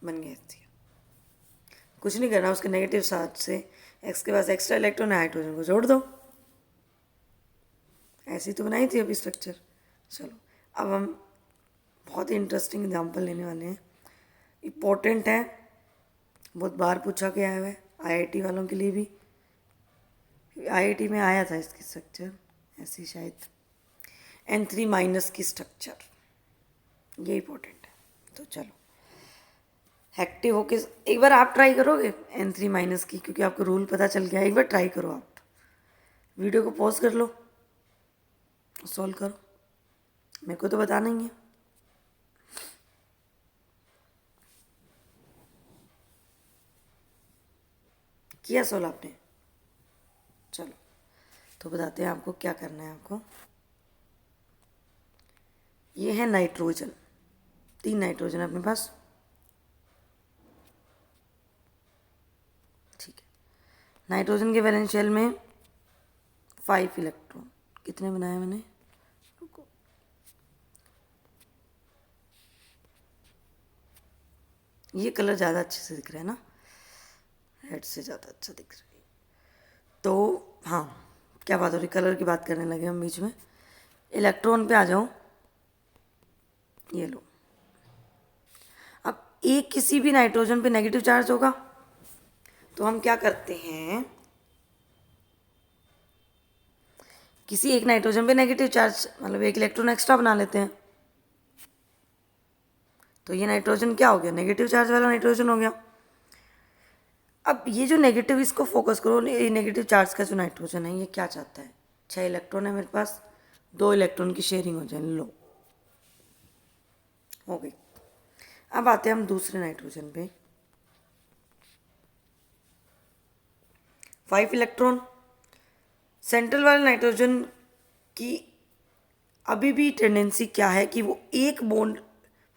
बन गया HCl। कुछ नहीं करना, उसके नेगेटिव चार्ज से X के पास एक्स्ट्रा इलेक्ट्रॉन है, हाइड्रोजन को जोड़ दो। ऐसी तो बनाई थी अभी स्ट्रक्चर। चलो अब हम बहुत ही इंटरेस्टिंग एग्जाम्पल लेने वाले हैं, इम्पोर्टेंट है, बहुत बार पूछा गया है IIT वालों के लिए भी। IIT में आया था इसकी स्ट्रक्चर ऐसी शायद, N3- की स्ट्रक्चर, ये इम्पोर्टेंट है। तो चलो एक्टिव होके एक बार आप ट्राई करोगे N3- की, क्योंकि आपको रूल पता चल गया। एक बार ट्राई करो, आप वीडियो को पॉज कर लो, सॉल्व करो, मेरे को तो बताना ही है। किया सॉल्व आपने? चलो तो बताते हैं आपको क्या करना है। आपको ये है नाइट्रोजन, 3 नाइट्रोजन अपने पास, ठीक है। नाइट्रोजन के वैलेंस शेल में 5 इलेक्ट्रॉन, कितने बनाए मैंने, रुको, ये कलर ज़्यादा अच्छे से दिख रहा है ना, रेड से ज़्यादा अच्छा दिख रहा है। तो हाँ, क्या बात हो रही, कलर की बात करने लगे हम बीच में। इलेक्ट्रॉन पे आ जाओ, ये लो। अब एक किसी भी नाइट्रोजन पे नेगेटिव चार्ज होगा, तो हम क्या करते हैं, किसी एक नाइट्रोजन पे नेगेटिव चार्ज मतलब एक इलेक्ट्रॉन एक्स्ट्रा बना लेते हैं। तो ये नाइट्रोजन क्या हो गया, नेगेटिव चार्ज वाला नाइट्रोजन हो गया। अब ये जो नेगेटिव, इसको फोकस करो, ये नेगेटिव चार्ज का जो नाइट्रोजन है ये क्या चाहता है, 6 इलेक्ट्रॉन है मेरे पास, 2 इलेक्ट्रॉन की शेयरिंग हो जाए, लो हो गई। अब आते हैं हम दूसरे नाइट्रोजन पे, 5 इलेक्ट्रॉन। सेंट्रल वाले नाइट्रोजन की अभी भी टेंडेंसी क्या है कि वो एक बॉन्ड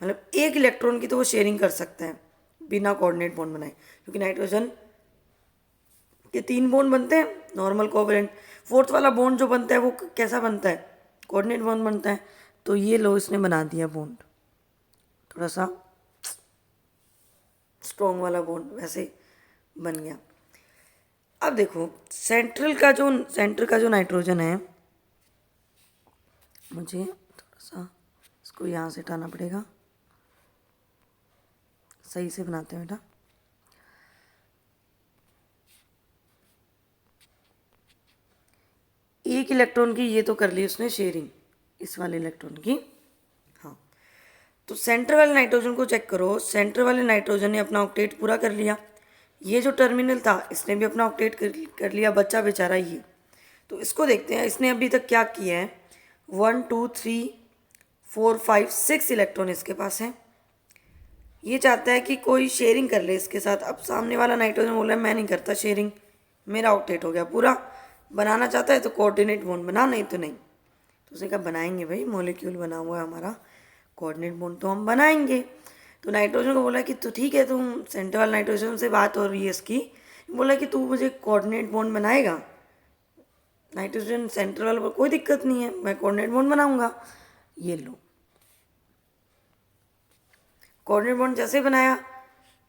मतलब एक इलेक्ट्रॉन की तो वो शेयरिंग कर सकता है बिना कोऑर्डिनेट बॉन्ड बनाए, क्योंकि नाइट्रोजन के 3 बॉन्ड बनते हैं नॉर्मल कोवैलेंट, 4th वाला बॉन्ड जो बनता है वो कैसा बनता है, कोऑर्डिनेट बॉन्ड बनता है। तो ये लो, इसने बना दिया बॉन्ड थोड़ा सा स्ट्रॉन्ग वाला बॉन्ड, वैसे बन गया। अब देखो सेंटर का जो नाइट्रोजन है, मुझे थोड़ा सा इसको यहाँ से हटाना पड़ेगा, सही से बनाते हैं बेटा। एक इलेक्ट्रॉन की ये तो कर ली उसने शेयरिंग, इस वाले इलेक्ट्रॉन की, हाँ। तो सेंटर वाले नाइट्रोजन को चेक करो, सेंटर वाले नाइट्रोजन ने अपना ऑक्टेट पूरा कर लिया, ये जो टर्मिनल था इसने भी अपना ऑक्टेट कर लिया, बच्चा बेचारा ये। तो इसको देखते हैं इसने अभी तक क्या किया है, 1 2 3 4 5 6 इलेक्ट्रॉन इसके पास है। ये चाहता है कि कोई शेयरिंग कर ले इसके साथ। अब सामने वाला नाइट्रोजन बोला है मैं नहीं करता शेयरिंग, मेरा ऑक्टेट हो गया पूरा। बनाना चाहता है तो कोऑर्डिनेट बॉन्ड बना, नहीं तो नहीं। तो उसने कहा बनाएंगे भाई, मॉलिक्यूल बना हुआ है हमारा, कोऑर्डिनेट बॉन्ड तो हम बनाएंगे। तो नाइट्रोजन को बोला कि तो ठीक है, तुम सेंटर वाले नाइट्रोजन से बात हो रही है इसकी, बोला कि तू मुझे कोऑर्डिनेट बॉन्ड बनाएगा। नाइट्रोजन सेंटर वाले पर कोई दिक्कत नहीं है, मैं कोऑर्डिनेट बॉन्ड बनाऊंगा। ये लो, कोऑर्डिनेट बॉन्ड जैसे बनाया,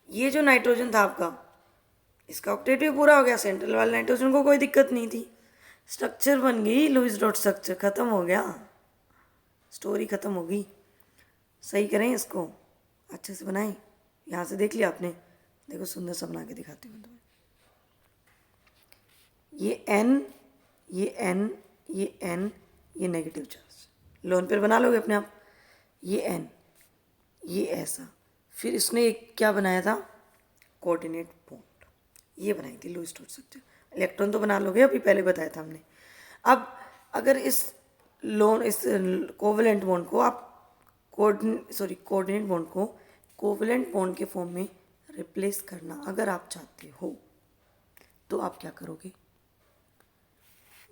ये जो नाइट्रोजन था आपका, इसका ऑक्टेट भी पूरा हो गया, सेंट्रल वाले नाइट्रोजन को कोई दिक्कत नहीं थी, स्ट्रक्चर बन गई, लुईस डॉट स्ट्रक्चर, खत्म हो गया, स्टोरी खत्म हो गई। सही करें इसको, अच्छे से बनाएं, यहाँ से देख लिया आपने, देखो सुंदर सा बना के दिखाती हूँ तुम्हें। ये एन, ये एन, ये एन, ये नेगेटिव चार्ज, लोन पेयर बना लोगे अपने आप। ये एन, ये ऐसा, फिर इसने एक क्या बनाया था, कोऑर्डिनेट बॉन्ड, ये बनाई थी लुईस डॉट स्ट्रक्चर। इलेक्ट्रॉन तो बना लोगे, अभी पहले बताया था हमने। अब अगर इस कोवेलेंट बॉन्ड को आप कोऑर्डिनेट बॉन्ड को कोवेलेंट बॉन्ड के फॉर्म में रिप्लेस करना अगर आप चाहते हो, तो आप क्या करोगे,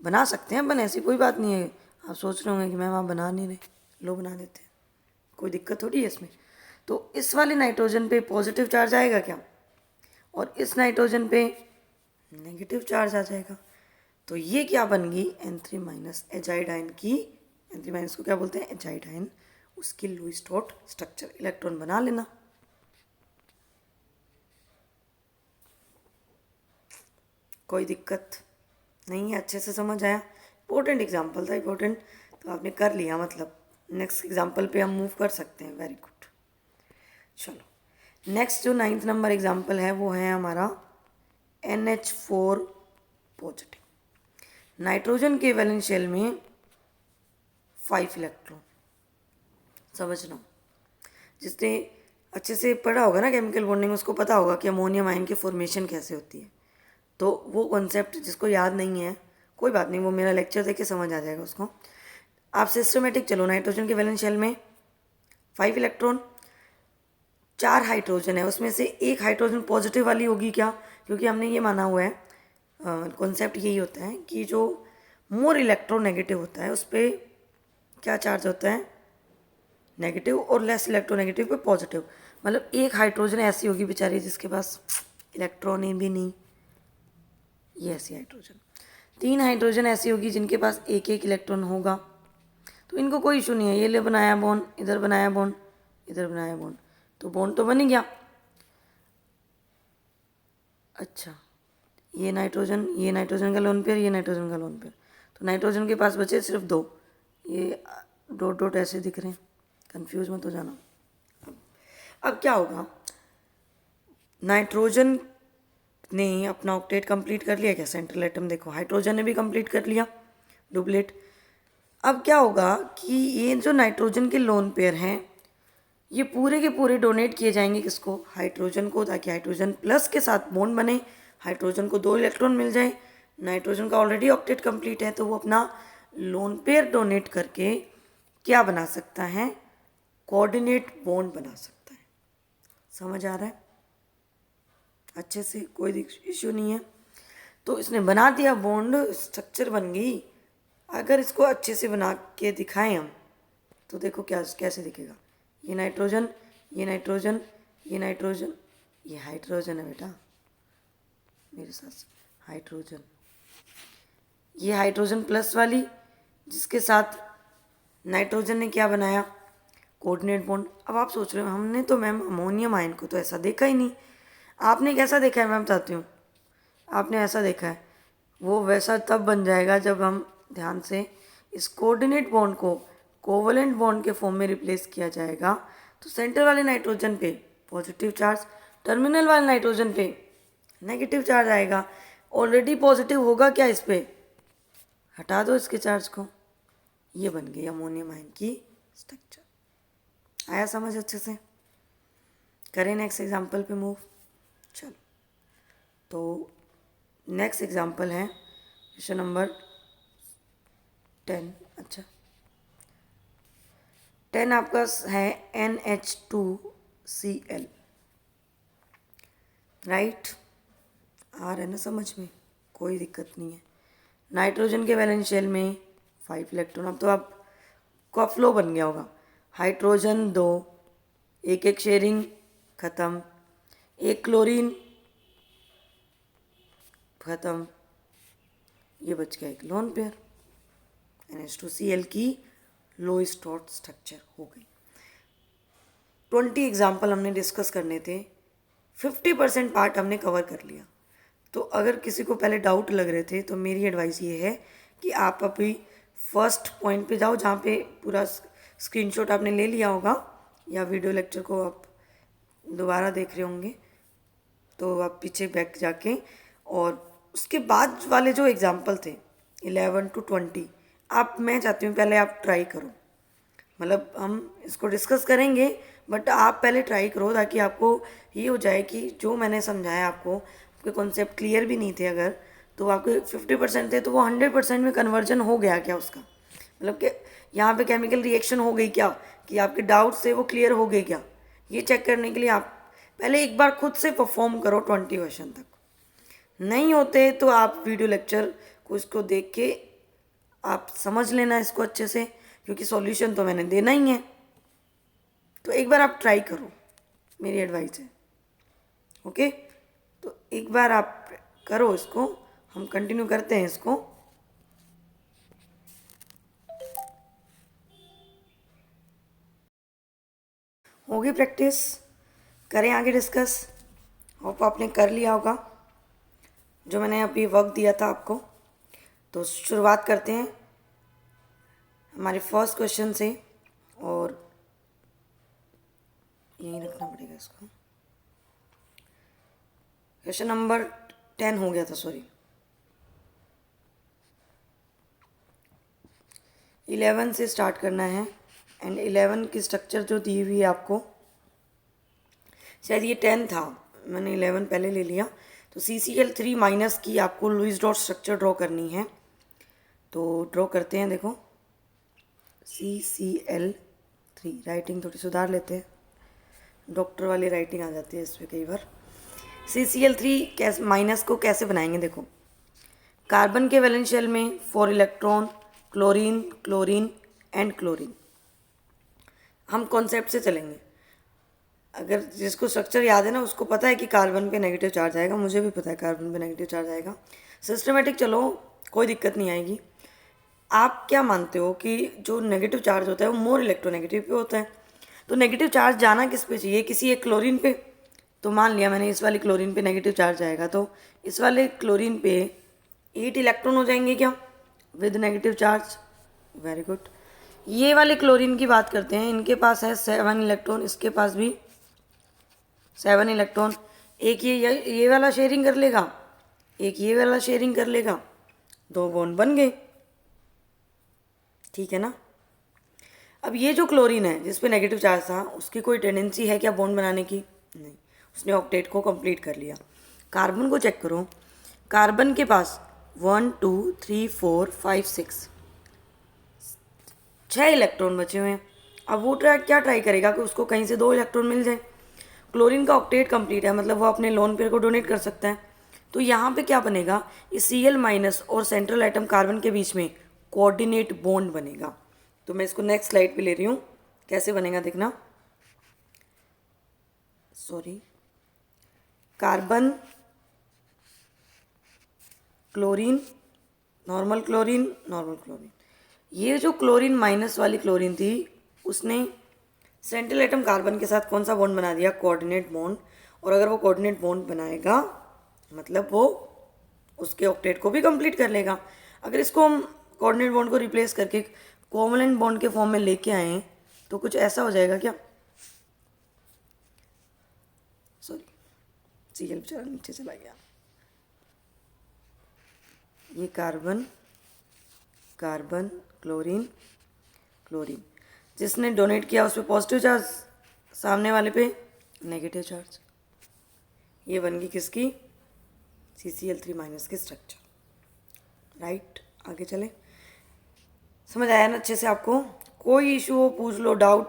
बना सकते हैं अपन, ऐसी कोई बात नहीं है। आप सोच रहे होंगे कि मैम आप बना नहीं रहे, लो बना देते हैं, कोई दिक्कत थोड़ी है इसमें। तो इस वाले नाइट्रोजन पे पॉजिटिव चार्ज आएगा क्या, और इस नाइट्रोजन पे नेगेटिव चार्ज आ जाएगा। तो ये क्या बन गई, N3- एजाइड आयन की, N3- को क्या बोलते हैं, एजाइड आयन, उसकी लुईस डॉट स्ट्रक्चर इलेक्ट्रॉन बना लेना। कोई दिक्कत नहीं है, अच्छे से समझ आया। इम्पोर्टेंट एग्जाम्पल था, इम्पोर्टेंट, तो आपने कर लिया, मतलब नेक्स्ट एग्जाम्पल पे हम मूव कर सकते हैं। Very good. चलो नेक्स्ट जो 9th नंबर एग्जाम्पल है वो है हमारा NH4 पॉजिटिव। नाइट्रोजन के वैलेंस शेल में 5 इलेक्ट्रॉन। समझना, जिसने अच्छे से पढ़ा होगा ना केमिकल बॉन्डिंग, उसको पता होगा कि अमोनियम आयन की फॉर्मेशन कैसे होती है। तो वो कॉन्सेप्ट जिसको याद नहीं है कोई बात नहीं, वो मेरा लेक्चर देख के समझ आ जाएगा उसको। आप सिस्टमेटिक चलो, नाइट्रोजन के वैलेंस शेल में 5 इलेक्ट्रॉन, 4 हाइड्रोजन है, उसमें से एक हाइड्रोजन पॉजिटिव वाली होगी क्या, क्योंकि हमने ये माना हुआ है, कॉन्सेप्ट यही होता है कि जो मोर इलेक्ट्रोनेगेटिव होता है उस पर क्या चार्ज होता है, नेगेटिव, और लेस इलेक्ट्रोनेगेटिव पे पॉजिटिव। मतलब एक हाइड्रोजन ऐसी होगी बेचारी जिसके पास इलेक्ट्रॉन ही भी नहीं, ये ऐसी हाइड्रोजन। 3 हाइड्रोजन ऐसी होगी जिनके पास एक एक इलेक्ट्रॉन होगा, तो इनको कोई इशू नहीं है, ये ले बनाया बॉन्ड, इधर बनाया बॉन्ड, इधर बनाया बॉन्ड, तो बॉन्ड तो बन ही गया। अच्छा, ये नाइट्रोजन का लोन पेयर, ये नाइट्रोजन का लोन पेयर, तो नाइट्रोजन के पास बचे सिर्फ 2, ये डॉट डॉट ऐसे दिख रहे हैं, कंफ्यूज मत हो जाना। अब क्या होगा, नाइट्रोजन ने अपना ऑक्टेट कंप्लीट कर लिया क्या, सेंट्रल एटम देखो, हाइड्रोजन ने भी कंप्लीट कर लिया डुप्लेट। अब क्या होगा कि ये जो नाइट्रोजन के लोन पेयर हैं ये पूरे के पूरे डोनेट किए जाएंगे किसको, हाइड्रोजन को, ताकि हाइड्रोजन प्लस के साथ बॉन्ड बने, हाइड्रोजन को 2 इलेक्ट्रॉन मिल जाए। नाइट्रोजन का ऑलरेडी ऑक्टेट कंप्लीट है, तो वो अपना लोन पेयर डोनेट करके क्या बना सकता है, कोऑर्डिनेट बॉन्ड बना सकता है। समझ आ रहा है अच्छे से, कोई इश्यू नहीं है। तो इसने बना दिया बॉन्ड, स्ट्रक्चर बन गई। अगर इसको अच्छे से बना के दिखाएं हम, तो देखो क्या कैसे दिखेगा, ये नाइट्रोजन, ये नाइट्रोजन, ये नाइट्रोजन, ये हाइड्रोजन है बेटा मेरे साथ, हाइड्रोजन, ये हाइड्रोजन प्लस वाली जिसके साथ नाइट्रोजन ने क्या बनाया, कोऑर्डिनेट बॉन्ड। अब आप सोच रहे हो हमने तो मैम अमोनियम आयन को तो ऐसा देखा ही नहीं। आपने कैसा देखा है, मैं बताती हूँ। आपने ऐसा देखा है, वो वैसा तब बन जाएगा जब हम ध्यान से इस कोऑर्डिनेट बॉन्ड को कोवलेंट बॉन्ड के फॉर्म में रिप्लेस किया जाएगा। तो सेंटर वाले नाइट्रोजन पे पॉजिटिव चार्ज, टर्मिनल वाले नाइट्रोजन पे नेगेटिव चार्ज आएगा। ऑलरेडी पॉजिटिव होगा क्या इस पे, हटा दो इसके चार्ज को, ये बन गई अमोनियम आयन की स्ट्रक्चर। आया समझ अच्छे से, करें नेक्स्ट एग्जाम्पल पे मूव। चलो, तो नेक्स्ट एग्जाम्पल है क्वेश्चन नंबर 10। अच्छा, 10 आपका है NH2Cl, राइट। आ रहा है ना समझ में, कोई दिक्कत नहीं है। नाइट्रोजन के वैलेंस शेल में 5 इलेक्ट्रॉन। अब तो आपका फ्लो बन गया होगा, हाइड्रोजन 2, एक एक शेयरिंग ख़त्म, एक क्लोरीन ख़त्म, ये बच गया एक लोन पेयर, NH2Cl की लोएस्ट डॉट स्ट्रक्चर हो गई। 20 एग्जाम्पल हमने डिस्कस करने थे, 50% पार्ट हमने कवर कर लिया। तो अगर किसी को पहले डाउट लग रहे थे तो मेरी एडवाइस ये है कि आप अभी फर्स्ट पॉइंट पे जाओ जहाँ पे पूरा स्क्रीनशॉट आपने ले लिया होगा, या वीडियो लेक्चर को आप दोबारा देख रहे होंगे, तो आप पीछे बैक जाके, और उसके बाद वाले जो एग्जाम्पल थे 11 to 20, आप, मैं चाहती हूँ पहले आप ट्राई करो। मतलब हम इसको डिस्कस करेंगे बट आप पहले ट्राई करो, ताकि आपको ये हो जाए कि जो मैंने समझाया आपको, आपके कॉन्सेप्ट क्लियर भी नहीं थे अगर, तो आपके 50% थे तो वो 100% में कन्वर्जन हो गया क्या उसका, मतलब कि यहाँ पे केमिकल रिएक्शन हो गई क्या, कि आपके डाउट से वो क्लियर हो गए क्या, ये चेक करने के लिए आप पहले एक बार खुद से परफॉर्म करो 20 क्वेश्चन तक। नहीं होते तो आप वीडियो लेक्चर को इसको देख के आप समझ लेना इसको अच्छे से, क्योंकि सॉल्यूशन तो मैंने देना ही है। तो एक बार आप ट्राई करो, मेरी एडवाइस है, ओके। तो एक बार आप करो इसको, हम कंटिन्यू करते हैं इसको। होगी प्रैक्टिस, करें आगे डिस्कस। होप आपने कर लिया होगा जो मैंने अभी वक्त दिया था आपको। तो शुरुआत करते हैं हमारे फर्स्ट क्वेश्चन से, और यहीं रखना पड़ेगा इसको। क्वेश्चन नंबर 10 हो गया था, सॉरी। 11 से स्टार्ट करना है, एंड 11 की स्ट्रक्चर जो दी हुई है आपको, शायद ये 10 था, मैंने 11 पहले ले लिया। तो CCl3 माइनस की आपको लुईस डॉट स्ट्रक्चर ड्रॉ करनी है। तो ड्रॉ करते हैं, देखो CCl3, राइटिंग थोड़ी सुधार लेते हैं, डॉक्टर वाली राइटिंग आ जाती है इस पर कई बार। CCl3 कैसे माइनस को कैसे बनाएंगे, देखो कार्बन के वैलेंस शेल में 4 electron, chlorine chlorine and chlorine. हम कॉन्सेप्ट से चलेंगे, अगर जिसको स्ट्रक्चर याद है ना उसको पता है कि कार्बन पे नेगेटिव चार्ज आएगा, मुझे भी पता है कार्बन पे नेगेटिव चार्ज आएगा। सिस्टमेटिक चलो, कोई दिक्कत नहीं आएगी। आप क्या मानते हो कि जो नेगेटिव चार्ज होता है वो मोर इलेक्ट्रोनेगेटिव पे होता है, तो नेगेटिव चार्ज जाना किस पे चाहिए, किसी एक क्लोरीन पे। तो मान लिया मैंने इस वाली क्लोरीन पे नेगेटिव चार्ज आएगा, तो इस वाले क्लोरीन पे 8 इलेक्ट्रॉन हो जाएंगे क्या with negative charge. Very good. ये वाले क्लोरीन की बात करते हैं, इनके पास है 7 इलेक्ट्रॉन, इसके पास भी 7 इलेक्ट्रॉन। एक ये वाला शेयरिंग कर लेगा, एक ये वाला शेयरिंग कर लेगा, 2 बॉन्ड बन गए, ठीक है ना। अब ये जो क्लोरीन है जिस पे नेगेटिव चार्ज था, उसकी कोई टेंडेंसी है क्या बॉन्ड बनाने की, नहीं, उसने ऑक्टेट को कंप्लीट कर लिया। कार्बन को चेक करो, कार्बन के पास 1 2 3 4 5 6 6 इलेक्ट्रॉन बचे हुए हैं। अब वो क्या ट्राई करेगा कि उसको कहीं से 2 इलेक्ट्रॉन मिल जाए। क्लोरीन का ऑक्टेट कंप्लीट है, मतलब वो अपने लोन पेयर को डोनेट कर सकता है। तो यहाँ पे क्या बनेगा, इस Cl माइनस और सेंट्रल एटम कार्बन के बीच में कोऑर्डिनेट बॉन्ड बनेगा। तो मैं इसको नेक्स्ट स्लाइड पे ले रही हूँ, कैसे बनेगा देखना। Sorry, carbon chlorine, normal chlorine normal chlorine. ये जो क्लोरीन माइनस वाली क्लोरीन थी, उसने सेंट्रल एटम कार्बन के साथ कौन सा बॉन्ड बना दिया, कोऑर्डिनेट बॉन्ड। और अगर वो कोऑर्डिनेट बॉन्ड बनाएगा मतलब वो उसके ऑक्टेट को भी कंप्लीट कर लेगा। अगर इसको हम कोऑर्डिनेट बॉन्ड को रिप्लेस करके कोवलेंट बॉन्ड के फॉर्म में लेके आए तो कुछ ऐसा हो जाएगा क्या, सॉरी Cl बेचारा नीचे चला गया। ये कार्बन कार्बन क्लोरीन क्लोरीन, जिसने डोनेट किया उस पर पॉजिटिव चार्ज, सामने वाले पे नेगेटिव चार्ज। ये बन गई किसकी, CCl3 माइनस की स्ट्रक्चर। राइट, आगे चलें। समझ आया ना अच्छे से आपको। कोई इशू हो पूछ लो, डाउट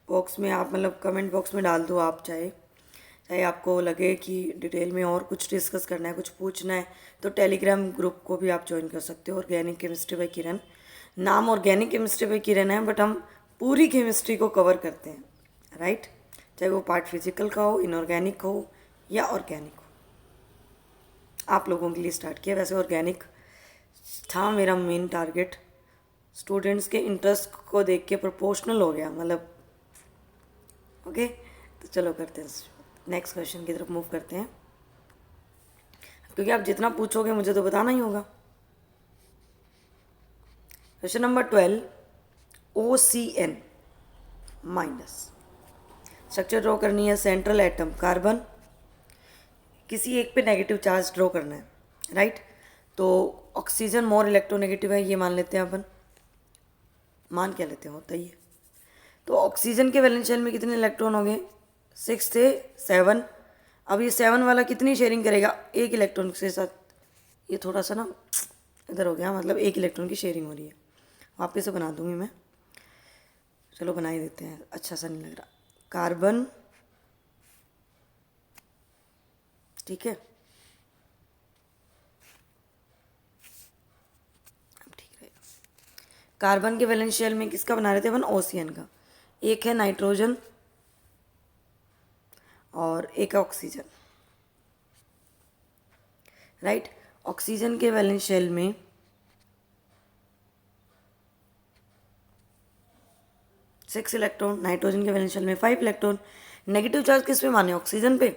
बॉक्स में आप मतलब कमेंट बॉक्स में डाल दो आप, चाहे चाहे आपको लगे कि डिटेल में और कुछ डिस्कस करना है, कुछ पूछना है, तो टेलीग्राम ग्रुप को भी आप ज्वाइन कर सकते हो, ऑर्गेनिक केमिस्ट्री बाय किरण। नाम ऑर्गेनिक केमिस्ट्री बाय किरण है, बट हम पूरी केमिस्ट्री को कवर करते हैं, राइट। चाहे वो पार्ट फिजिकल का हो, इनऑर्गेनिक हो या ऑर्गेनिक हो। आप लोगों के लिए स्टार्ट किया, वैसे ऑर्गेनिक था मेरा मेन टारगेट, स्टूडेंट्स के इंटरेस्ट को देख के प्रोपोर्शनल हो गया, मतलब ओके। तो चलो करते हैं, नेक्स्ट क्वेश्चन की तरफ मूव करते हैं, क्योंकि आप जितना पूछोगे मुझे तो बताना ही होगा। Question number 12, OCN minus structure draw करनी है, सेंट्रल एटम कार्बन, किसी एक पे नेगेटिव चार्ज ड्रॉ करना है, राइट। तो ऑक्सीजन मोर इलेक्ट्रोनेगेटिव है, ये मान लेते हैं अपन, मान क्या लेते हैं, होता ही है। तो ऑक्सीजन के वैलेंस शेल में कितने इलेक्ट्रॉन हो गए, 6 थे 7। अब ये 7 वाला कितनी शेयरिंग करेगा, 1 इलेक्ट्रॉन के साथ। ये थोड़ा सा ना इधर हो गया, मतलब 1 इलेक्ट्रॉन की शेयरिंग हो रही है। वापस से बना दूंगी मैं, चलो बना ही देते हैं, अच्छा सा नहीं लग रहा। कार्बन, ठीक है, अब ठीक रहेगा। कार्बन के वैलेंस शेल में किसका बना रहे थे अपन, OCN का। एक है नाइट्रोजन और एक है ऑक्सीजन, राइट। ऑक्सीजन के वैलेंस शेल में 6 इलेक्ट्रॉन, नाइट्रोजन के वैलेंस शेल में 5 इलेक्ट्रॉन। नेगेटिव चार्ज किस पे माने, ऑक्सीजन पे,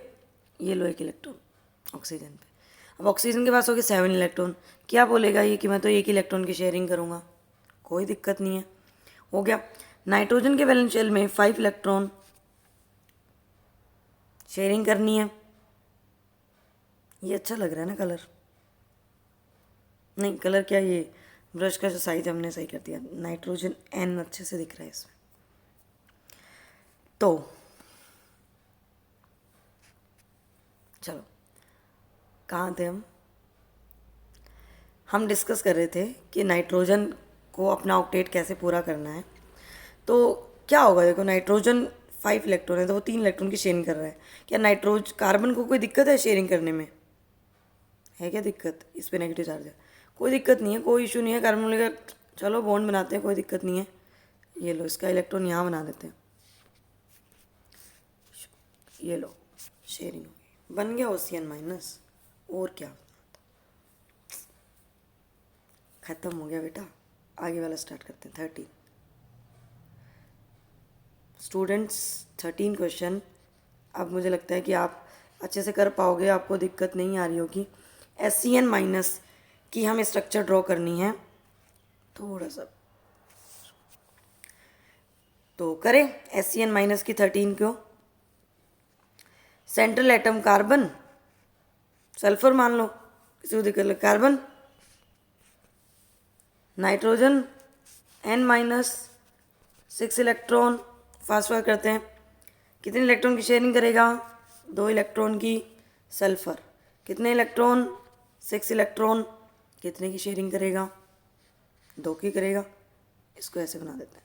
ये लो 1 इलेक्ट्रॉन ऑक्सीजन पे। अब ऑक्सीजन के पास हो गए 7 इलेक्ट्रॉन, क्या बोलेगा ये कि मैं तो 1 इलेक्ट्रॉन की शेयरिंग करूँगा, कोई दिक्कत नहीं है, हो गया। नाइट्रोजन के वैलेंस शेल में 5 इलेक्ट्रॉन शेयरिंग करनी है। ये अच्छा लग रहा है ना कलर, नहीं कलर क्या, ये ब्रश का जो साइज हमने सही कर दिया, नाइट्रोजन एन अच्छे से दिख रहा है इसमें। तो चलो कहाँ थे हम डिस्कस कर रहे थे कि नाइट्रोजन को अपना ऑक्टेट कैसे पूरा करना है। तो क्या होगा, देखो नाइट्रोजन 5 इलेक्ट्रॉन है तो वो 3 इलेक्ट्रॉन की शेयरिंग कर रहा है। क्या कार्बन को कोई दिक्कत है शेयरिंग करने में, है क्या दिक्कत, इस पे नेगेटिव चार्ज है, कोई दिक्कत नहीं है, कोई इशू नहीं है। कार्बन बोलेगा चलो बॉन्ड बनाते हैं, कोई दिक्कत नहीं है, ये लो इसका इलेक्ट्रॉन यहाँ बना देते हैं, ये लो शेयरिंग हो गई, बन गया OCN माइनस, और क्या, खत्म हो गया बेटा। आगे वाला स्टार्ट करते हैं 13 स्टूडेंट्स, 13 क्वेश्चन। अब मुझे लगता है कि आप अच्छे से कर पाओगे, आपको दिक्कत नहीं आ रही होगी। SCN माइनस की हमें स्ट्रक्चर ड्रॉ करनी है, थोड़ा सा तो करें। SCN माइनस की 13 क्यों, सेंट्रल एटम कार्बन, सल्फर मान लो, किसी को दिक्कत लगे, carbon, nitrogen N minus 6 electron, fast fast करते हैं, कितने इलेक्ट्रॉन की शेयरिंग करेगा, 2 इलेक्ट्रॉन की। सल्फर कितने इलेक्ट्रॉन, 6 इलेक्ट्रॉन, कितने की शेयरिंग करेगा, 2 की करेगा। इसको ऐसे बना देते हैं,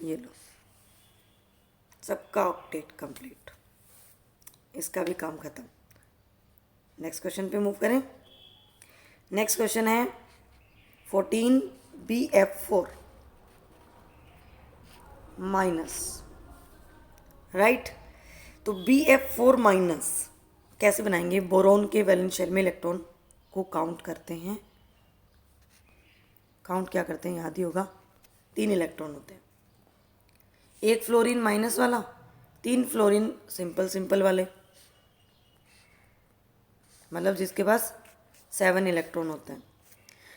ये लो सबका ऑक्टेट कंप्लीट, इसका भी काम खत्म। नेक्स्ट क्वेश्चन पे मूव करें। नेक्स्ट क्वेश्चन है 14 BF4 माइनस, राइट। तो BF4 माइनस कैसे बनाएंगे, बोरोन के वैलेंस शेल में इलेक्ट्रॉन को काउंट करते हैं, काउंट क्या करते हैं याद ही होगा, 3 इलेक्ट्रॉन होते हैं, 1 फ्लोरीन माइनस वाला, 3 फ्लोरीन सिंपल वाले, मतलब जिसके पास 7 इलेक्ट्रॉन होते हैं।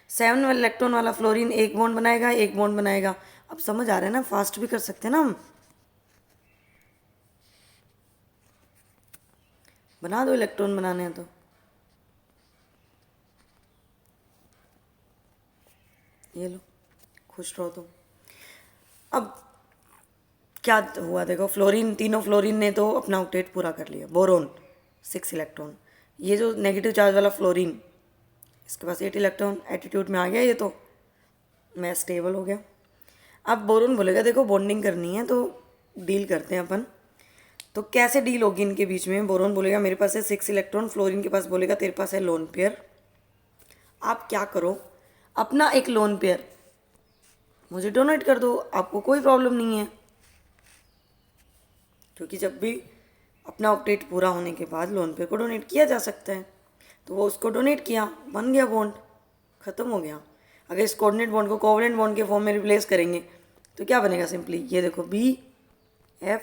7 इलेक्ट्रॉन वाला फ्लोरीन 1 बॉन्ड बनाएगा, 1 बॉन्ड बनाएगा। अब समझ आ रहा है ना, फास्ट भी कर सकते हैं ना हम, बना दो, इलेक्ट्रॉन बनाने हैं तो। ये लो, खुश रहो तुम। अब क्या हुआ देखो, फ्लोरीन, तीनों फ्लोरीन ने तो अपना ऑक्टेट पूरा कर लिया। बोरोन 6 इलेक्ट्रॉन, ये जो नेगेटिव चार्ज वाला फ्लोरीन, इसके पास 8 इलेक्ट्रॉन, एटीट्यूड में आ गया ये, तो मैं स्टेबल हो गया। अब बोरोन बोलेगा देखो बॉन्डिंग करनी है तो डील करते हैं अपन, तो कैसे डील होगी इनके बीच में। बोरोन बोलेगा मेरे पास है 6 इलेक्ट्रॉन, फ्लोरीन के पास बोलेगा तेरे पास है लोन पेयर। आप क्या करो, अपना एक लोन पेयर मुझे डोनेट कर दो, आपको कोई प्रॉब्लम नहीं है, क्योंकि जब भी अपना ऑक्टेट पूरा होने के बाद लोन पेयर को डोनेट किया जा सकता है। तो वो उसको डोनेट किया, बन गया बॉन्ड, ख़त्म हो गया। अगर इस कोऑर्डिनेट बॉन्ड को कोवलेंट बॉन्ड के फॉर्म में रिप्लेस करेंगे तो क्या बनेगा, सिंपली ये देखो BF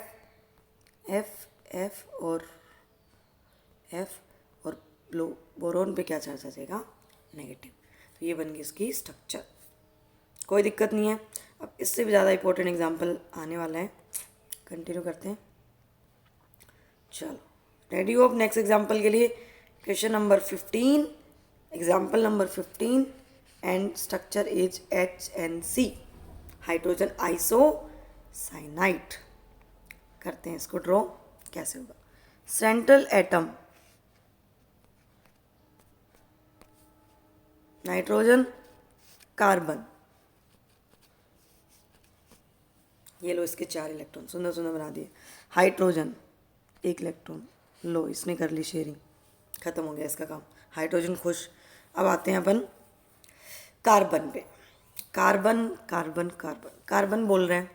और F और बोरोन पे क्या चार्ज आ जाएगा, नेगेटिव। तो ये बन गई इसकी स्ट्रक्चर, कोई दिक्कत नहीं है। अब इससे भी ज़्यादा इंपॉर्टेंट एग्जाम्पल आने वाला है, कंटिन्यू करते हैं। चलो रेडी हो अब नेक्स्ट एग्जाम्पल के लिए। Question number 15, example number 15, and structure is HNC, hydrogen isocyanide. करते हैं इसको ड्रॉ, कैसे होगा। सेंट्रल एटम नाइट्रोजन कार्बन, ये लो इसके 4 इलेक्ट्रॉन, सुंदर सुंदर बना दिए। हाइड्रोजन 1 इलेक्ट्रॉन, लो इसने कर ली शेयरिंग, खत्म हो गया इसका काम, हाइड्रोजन खुश। अब आते हैं अपन कार्बन पे। कार्बन कार्बन कार्बन कार्बन बोल रहे हैं,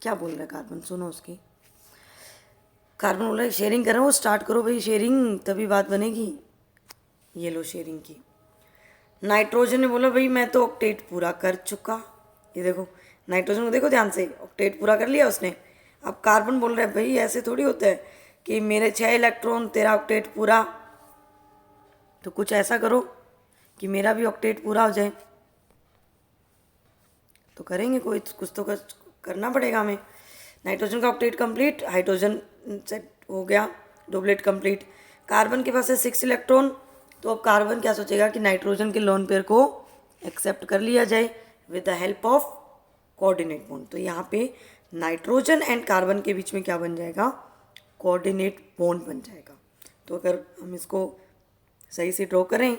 क्या बोल रहा है कार्बन, सुनो उसकी। कार्बन बोल रहा है शेयरिंग कर रहा हूँ, स्टार्ट करो भाई शेयरिंग, तभी बात बनेगी। ये लो शेयरिंग की। नाइट्रोजन ने बोला भाई मैं तो ऑक्टेट पूरा कर चुका, ये देखो नाइट्रोजन को देखो ध्यान से, ऑक्टेट पूरा कर लिया उसने। अब कार्बन बोल रहा है भाई ऐसे थोड़ी होता है कि मेरे 6 इलेक्ट्रॉन तेरा ऑक्टेट पूरा, तो कुछ ऐसा करो कि मेरा भी ऑक्टेट पूरा हो जाए। तो करेंगे, कोई कुछ तो करना पड़ेगा हमें। नाइट्रोजन का ऑक्टेट कंप्लीट, हाइड्रोजन सेट हो गया, डुप्लेट कंप्लीट। कार्बन के पास है 6 इलेक्ट्रॉन, तो अब कार्बन क्या सोचेगा कि नाइट्रोजन के लोन पेयर को एक्सेप्ट कर लिया जाए with the help of coordinate bond. तो यहाँ पे नाइट्रोजन एंड कार्बन के बीच में क्या बन जाएगा, कोऑर्डिनेट बॉन्ड बन जाएगा। तो अगर हम इसको सही से ड्रॉ करें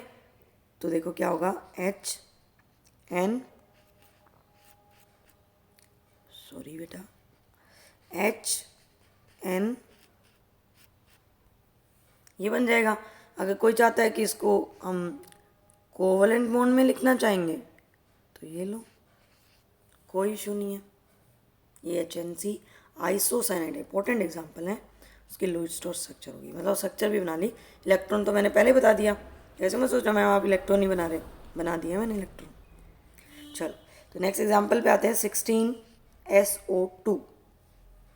तो देखो क्या होगा, HN, सॉरी बेटा, HN ये बन जाएगा। अगर कोई चाहता है कि इसको हम कोवलेंट बॉन्ड में लिखना चाहेंगे तो ये लो, कोई इशू नहीं है। ये HNC आइसोसाइनाइड इंपॉर्टेंट एग्जांपल है, उसकी लुईस स्टोर स्ट्रक्चर होगी, मतलब स्ट्रक्चर भी बना ली। इलेक्ट्रॉन तो मैंने पहले बता दिया, जैसे मैं सोच रहा मैं आप इलेक्ट्रॉन ही बना दिया मैंने इलेक्ट्रॉन। चलो तो नेक्स्ट एग्जांपल पे आते हैं, 16SO2,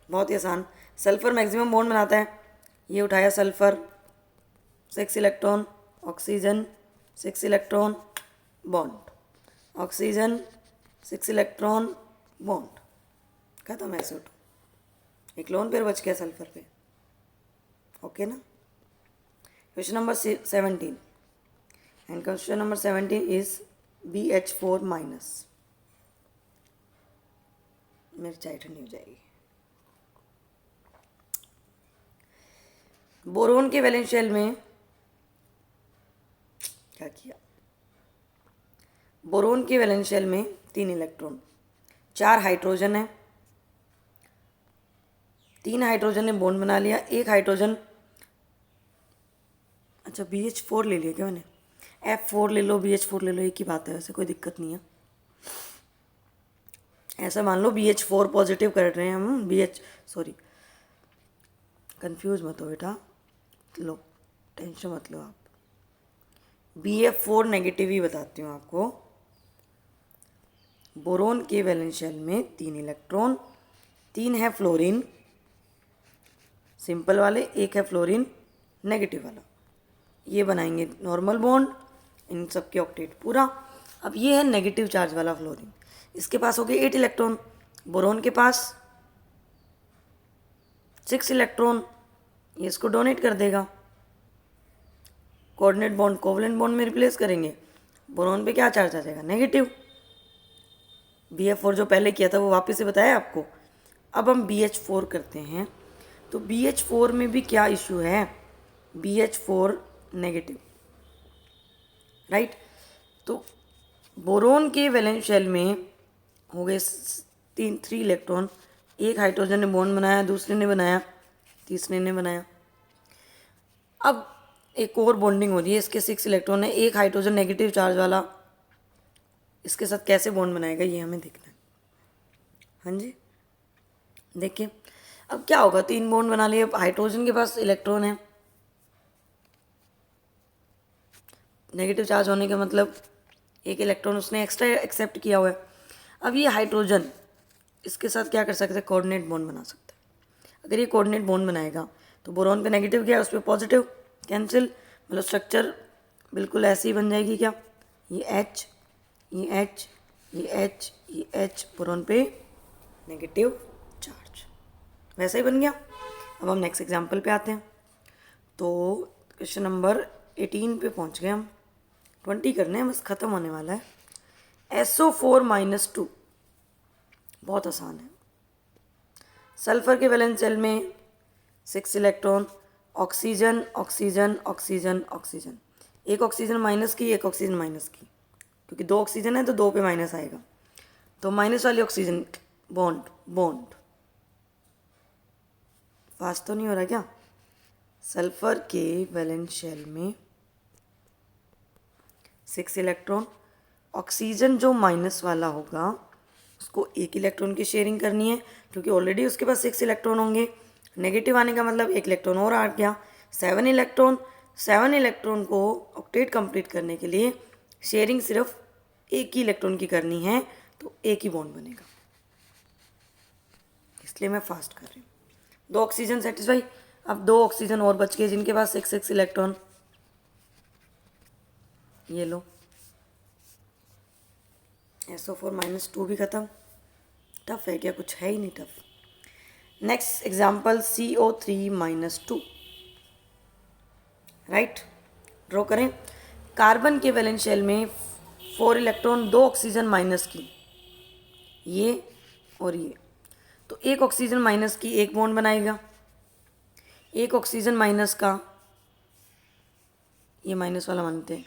बहुत ही आसान। सल्फर मैक्सिमम बॉन्ड बनाता है, ये उठाया sulphur, 6 electron, oxygen 6 electron, bond, oxygen 6 electron, bond, खत्म है SO2। एक लोन पेयर बच गया सल्फर पे, ओके ना। Question number 17, and question number 17 is BH4 minus. मेरी चाय ठंडी हो जाएगी। बोरोन के वैलेंस शेल में क्या किया, बोरोन के वैलेंस शेल में 3 इलेक्ट्रॉन, 4 हाइड्रोजन है, 3 हाइड्रोजन ने बॉन्ड बना लिया, 1 हाइड्रोजन, अच्छा BH4 ले लिया क्या मैंने, F4 ले लो, BH4 ले लो, एक ही बात है, वैसे कोई दिक्कत नहीं है। ऐसा मान लो BH4 पॉजिटिव कर रहे हैं हम, सॉरी कंफ्यूज मत हो बेटा, लो टेंशन मत लो आप, BF4 नेगेटिव ही बताती हूँ आपको। बोरोन के वैलेंस शेल में 3 इलेक्ट्रॉन, 3 है फ्लोरीन सिंपल वाले, 1 है फ्लोरीन नेगेटिव वाला, ये बनाएंगे नॉर्मल बॉन्ड, इन सब के ऑक्टेट पूरा। अब ये है नेगेटिव चार्ज वाला फ्लोरीन, इसके पास हो गए 8 इलेक्ट्रॉन, बोरोन के पास 6 इलेक्ट्रॉन, ये इसको डोनेट कर देगा, कोऑर्डिनेट बॉन्ड कोवलेंट बॉन्ड में रिप्लेस करेंगे, बोरोन पे क्या चार्ज आ जाएगा, नेगेटिव। BF4 जो पहले किया था वो वापस से बताया आपको। अब हम BH4 करते हैं, तो BH4 में भी क्या इशू है, BH4 नेगेटिव, राइट। तो बोरोन के वैलेंस शेल में हो गए 3 इलेक्ट्रॉन, 1 हाइड्रोजन ने बॉन्ड बनाया, दूसरे ने बनाया, तीसरे ने बनाया। अब एक और बॉन्डिंग हो रही है, इसके 6 इलेक्ट्रॉन है, 1 हाइड्रोजन नेगेटिव चार्ज वाला, इसके साथ कैसे बॉन्ड बनाएगा ये हमें देखना है। हाँ जी देखिए, अब क्या होगा, 3 बॉन्ड बना लिए, हाइड्रोजन के पास इलेक्ट्रॉन है, नेगेटिव चार्ज होने का मतलब 1 इलेक्ट्रॉन उसने एक्स्ट्रा एक्सेप्ट किया हुआ है। अब ये हाइड्रोजन इसके साथ क्या कर सकते हैं, कोऑर्डिनेट बॉन्ड बना सकते हैं। अगर ये कोऑर्डिनेट बॉन्ड बनाएगा तो बोरोन पे नेगेटिव क्या है, उस पर पॉजिटिव, कैंसिल, मतलब स्ट्रक्चर बिल्कुल ऐसी ही बन जाएगी। क्या, ये H, ये H, ये H, ये H, बोरोन पे नेगेटिव चार्ज, वैसा ही बन गया। अब हम नेक्स्ट एग्जाम्पल पे आते हैं। तो क्वेश्चन नंबर 18 पे पहुंच गए हम, 20 करने हैं बस, ख़त्म होने वाला है। SO4-2 बहुत आसान है। सल्फर के वैलेंस शेल में 6 electron, oxygen oxygen oxygen oxygen, एक ऑक्सीजन माइनस की, एक ऑक्सीजन माइनस की, क्योंकि 2 ऑक्सीजन है तो 2 पे माइनस आएगा, तो माइनस वाली ऑक्सीजन बॉन्ड बॉन्ड, फास्ट तो नहीं हो रहा क्या। सल्फर के वैलेंस शेल में 6 इलेक्ट्रॉन, ऑक्सीजन जो माइनस वाला होगा उसको 1 इलेक्ट्रॉन की शेयरिंग करनी है, क्योंकि ऑलरेडी उसके पास 6 इलेक्ट्रॉन होंगे, नेगेटिव आने का मतलब 1 इलेक्ट्रॉन और आ गया, 7 इलेक्ट्रॉन। 7 इलेक्ट्रॉन को ऑक्टेट कंप्लीट करने के लिए शेयरिंग सिर्फ 1 ही इलेक्ट्रॉन की करनी है, तो 1 ही बॉन्ड बनेगा। इसलिए मैं फास्ट कर रही हूँ। 2 ऑक्सीजन सेटिस्फाई। अब 2 ऑक्सीजन और बच गए जिनके पास 6 इलेक्ट्रॉन। ये लो, SO4-2 भी ख़त्म। टफ है क्या? कुछ है ही नहीं tough. Next example CO3-2, right. Draw करें। कार्बन के वैलेंस शेल में 4 इलेक्ट्रॉन, 2 ऑक्सीजन माइनस की, ये और ये। तो 1 ऑक्सीजन माइनस की एक बॉन्ड बनाएगा, 1 ऑक्सीजन माइनस का, ये माइनस वाला मानते हैं,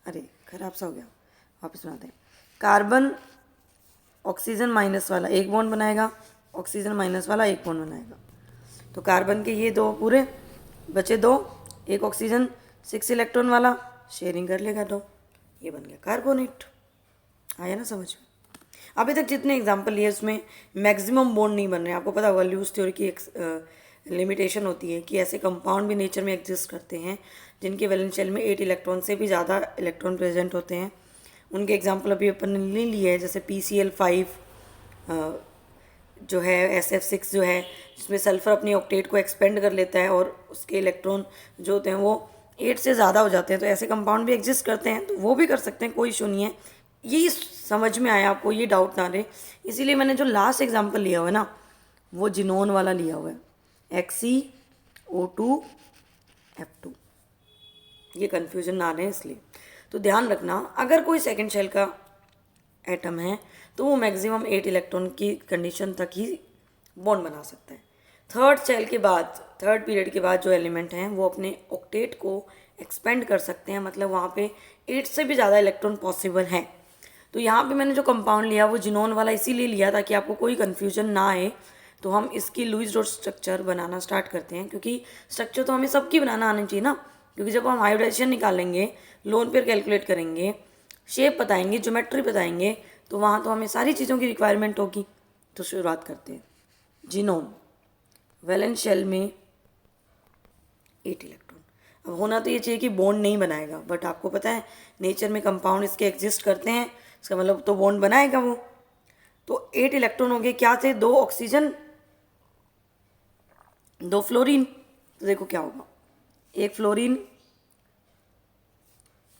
अरे खराब सा हो गया, वापस बनाते हैं। कार्बन ऑक्सीजन माइनस वाला एक बॉन्ड बनाएगा, ऑक्सीजन माइनस वाला एक बॉन्ड बनाएगा। तो कार्बन के ये 2 पूरे बचे 2, 1 ऑक्सीजन 6 इलेक्ट्रॉन वाला शेयरिंग कर लेगा 2, ये बन गया कार्बोनेट। आया ना समझ में? अभी तक जितने एग्जाम्पल लिए उसमें मैक्सिमम बॉन्ड नहीं बन रहे। आपको पता होगा ल्यूज थ्योरी की एक लिमिटेशन होती है कि ऐसे कंपाउंड भी नेचर में एग्जिस्ट करते हैं जिनके वैलेंस शेल में 8 इलेक्ट्रॉन से भी ज़्यादा इलेक्ट्रॉन प्रेजेंट होते हैं। उनके एग्जाम्पल अभी अपन ने नहीं लिए है, जैसे PCl5 जो है, SF6 जो है, जिसमें सल्फर अपनी ऑक्टेट को एक्सपेंड कर लेता है और उसके इलेक्ट्रॉन जो होते हैं वो 8 से ज़्यादा हो जाते हैं। तो ऐसे कंपाउंड भी एग्जिस्ट करते हैं, तो वो भी कर सकते हैं, कोई इशू नहीं है। ये समझ में आया आपको, ये डाउट ना रहे। इसीलिए मैंने जो लास्ट एग्जाम्पल लिया हुआ है ना, वो जिनोन वाला लिया हुआ है, XeO2F2। ये कन्फ्यूजन ना रहे इसलिए। तो ध्यान रखना, अगर कोई सेकेंड शेल का एटम है तो वो मैक्सिमम 8 इलेक्ट्रॉन की कंडीशन तक ही बॉन्ड बना सकता है। थर्ड शेल के बाद, थर्ड पीरियड के बाद जो एलिमेंट हैं वो अपने ऑक्टेट को एक्सपेंड कर सकते हैं, मतलब वहाँ पे 8 से भी ज़्यादा इलेक्ट्रॉन पॉसिबल हैं। तो यहाँ पे मैंने जो कंपाउंड लिया वो जिनोन वाला इसीलिए लिया ताकि आपको कोई कन्फ्यूजन ना आए। तो हम इसकी लुईस डॉट स्ट्रक्चर बनाना स्टार्ट करते हैं, क्योंकि स्ट्रक्चर तो हमें सबकी बनाना आनी चाहिए ना। क्योंकि जब हम हाइब्रिडाइजेशन निकालेंगे, लोन पेयर कैलकुलेट करेंगे, शेप बताएंगे, ज्योमेट्री बताएंगे, तो वहाँ तो हमें सारी चीज़ों की रिक्वायरमेंट होगी। तो शुरुआत करते हैं। जिनोन वैलेंस शेल में 8 इलेक्ट्रॉन। अब होना तो ये चाहिए कि बॉन्ड नहीं बनाएगा, बट आपको पता है नेचर में कंपाउंड इसके एग्जिस्ट करते हैं, इसका मतलब तो बॉन्ड बनाएगा वो। तो 8 इलेक्ट्रॉन हो गए, क्या थे? 2 ऑक्सीजन, 2 फ्लोरीन। तो देखो क्या होगा, 1 फ्लोरीन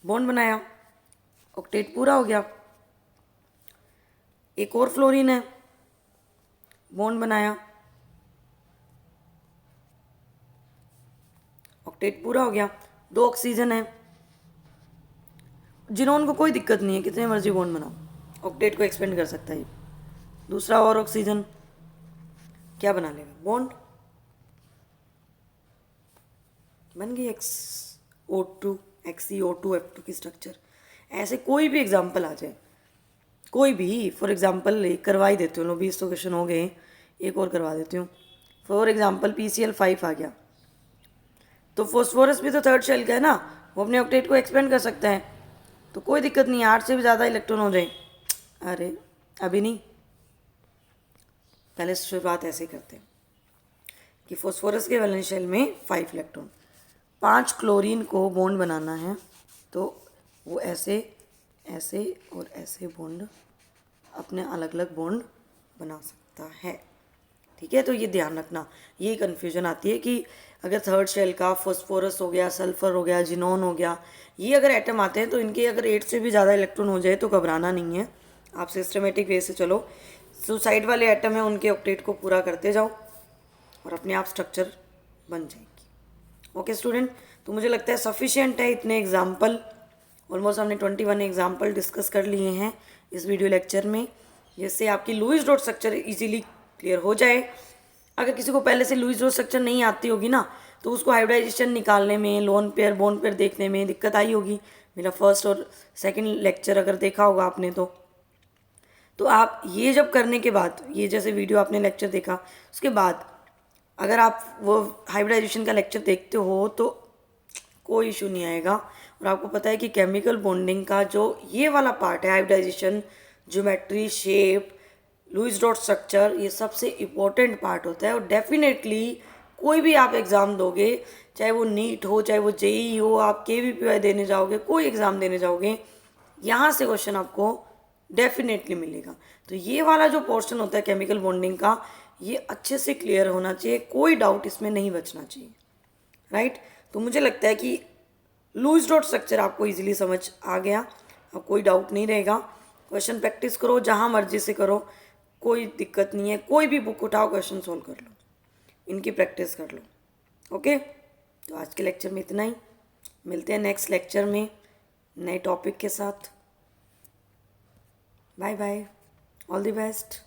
बॉन्ड बनाया, ऑक्टेट पूरा हो गया। एक और फ्लोरीन है, बॉन्ड बनाया, ऑक्टेट पूरा हो गया। 2 ऑक्सीजन है, जिनोन को कोई दिक्कत नहीं है, कितने मर्जी बॉन्ड बनाओ, ऑक्टेट को एक्सपेंड कर सकता है। दूसरा और ऑक्सीजन क्या बना लेगा? बॉन्ड बन गई XeO2 F2 की स्ट्रक्चर। ऐसे कोई भी एग्जाम्पल आ जाए, कोई भी, फॉर एग्जाम्पल करवा ही देती हूँ, लो 20 तो क्वेश्चन हो गए, एक और करवा देती हूँ। फॉर एग्जाम्पल PCl5 आ गया, तो फॉस्फोरस भी तो थर्ड शेल का है ना, वो अपने ऑक्टेट को एक्सपेंड कर सकता है, तो कोई दिक्कत नहीं, 8 से भी ज़्यादा इलेक्ट्रॉन हो जाए। अरे अभी नहीं, पहले शुरुआत ऐसे करते हैं कि फॉस्फोरस के वैलेंस शेल में 5 इलेक्ट्रॉन, 5 क्लोरीन को बॉन्ड बनाना है, तो वो ऐसे ऐसे और ऐसे बॉन्ड अपने अलग अलग बॉन्ड बना सकता है। ठीक है, तो ये ध्यान रखना, ये कन्फ्यूजन आती है कि अगर थर्ड शेल का फॉस्फोरस हो गया, सल्फर हो गया, जिनोन हो गया, ये अगर एटम आते हैं तो इनके अगर 8 से भी ज़्यादा इलेक्ट्रॉन हो जाए तो घबराना नहीं है, आप सिस्टमेटिक वे से चलो। सुसाइड वाले एटम है उनके ऑक्टेट को पूरा करते जाओ और अपने आप स्ट्रक्चर बन जाएगी। ओके स्टूडेंट, तो मुझे लगता है सफिशिएंट है इतने एग्जाम्पल। ऑलमोस्ट हमने 21 एग्जाम्पल डिस्कस कर लिए हैं इस वीडियो लेक्चर में, जिससे आपकी Lewis dot structure easily clear हो जाए। अगर किसी को पहले से लुईस डॉट स्ट्रक्चर नहीं आती होगी ना, तो उसको हाइब्रिडाइजेशन निकालने में, लोन पेयर बॉन्ड पेयर देखने में दिक्कत आई होगी। मेरा फर्स्ट और सेकंड लेक्चर अगर देखा होगा आपने तो आप ये जब करने के बाद, ये जैसे वीडियो आपने लेक्चर देखा, उसके बाद अगर आप वो हाइब्रिडाइजेशन का लेक्चर देखते हो तो कोई इशू नहीं आएगा। और आपको पता है कि केमिकल बॉन्डिंग का जो ये वाला पार्ट है, hybridization, geometry, shape, Lewis dot structure, ये सबसे इम्पोर्टेंट पार्ट होता है। और डेफिनेटली कोई भी आप एग्ज़ाम दोगे, चाहे वो नीट हो, चाहे वो JEE हो, आप KVPY देने जाओगे, कोई एग्ज़ाम देने जाओगे, यहाँ से क्वेश्चन आपको डेफिनेटली मिलेगा। तो ये वाला जो पोर्शन होता है केमिकल बॉन्डिंग का, ये अच्छे से क्लियर होना चाहिए, कोई डाउट इसमें नहीं बचना चाहिए, राइट। तो मुझे लगता है कि लुईस डॉट स्ट्रक्चर आपको इजीली समझ आ गया, अब कोई डाउट नहीं रहेगा। क्वेश्चन प्रैक्टिस करो, जहाँ मर्जी से करो, कोई दिक्कत नहीं है, कोई भी बुक उठाओ, क्वेश्चन सोल्व कर लो, इनकी प्रैक्टिस कर लो। ओके, तो आज के लेक्चर में इतना ही, मिलते हैं नेक्स्ट लेक्चर में नए टॉपिक के साथ। Bye bye, all the best.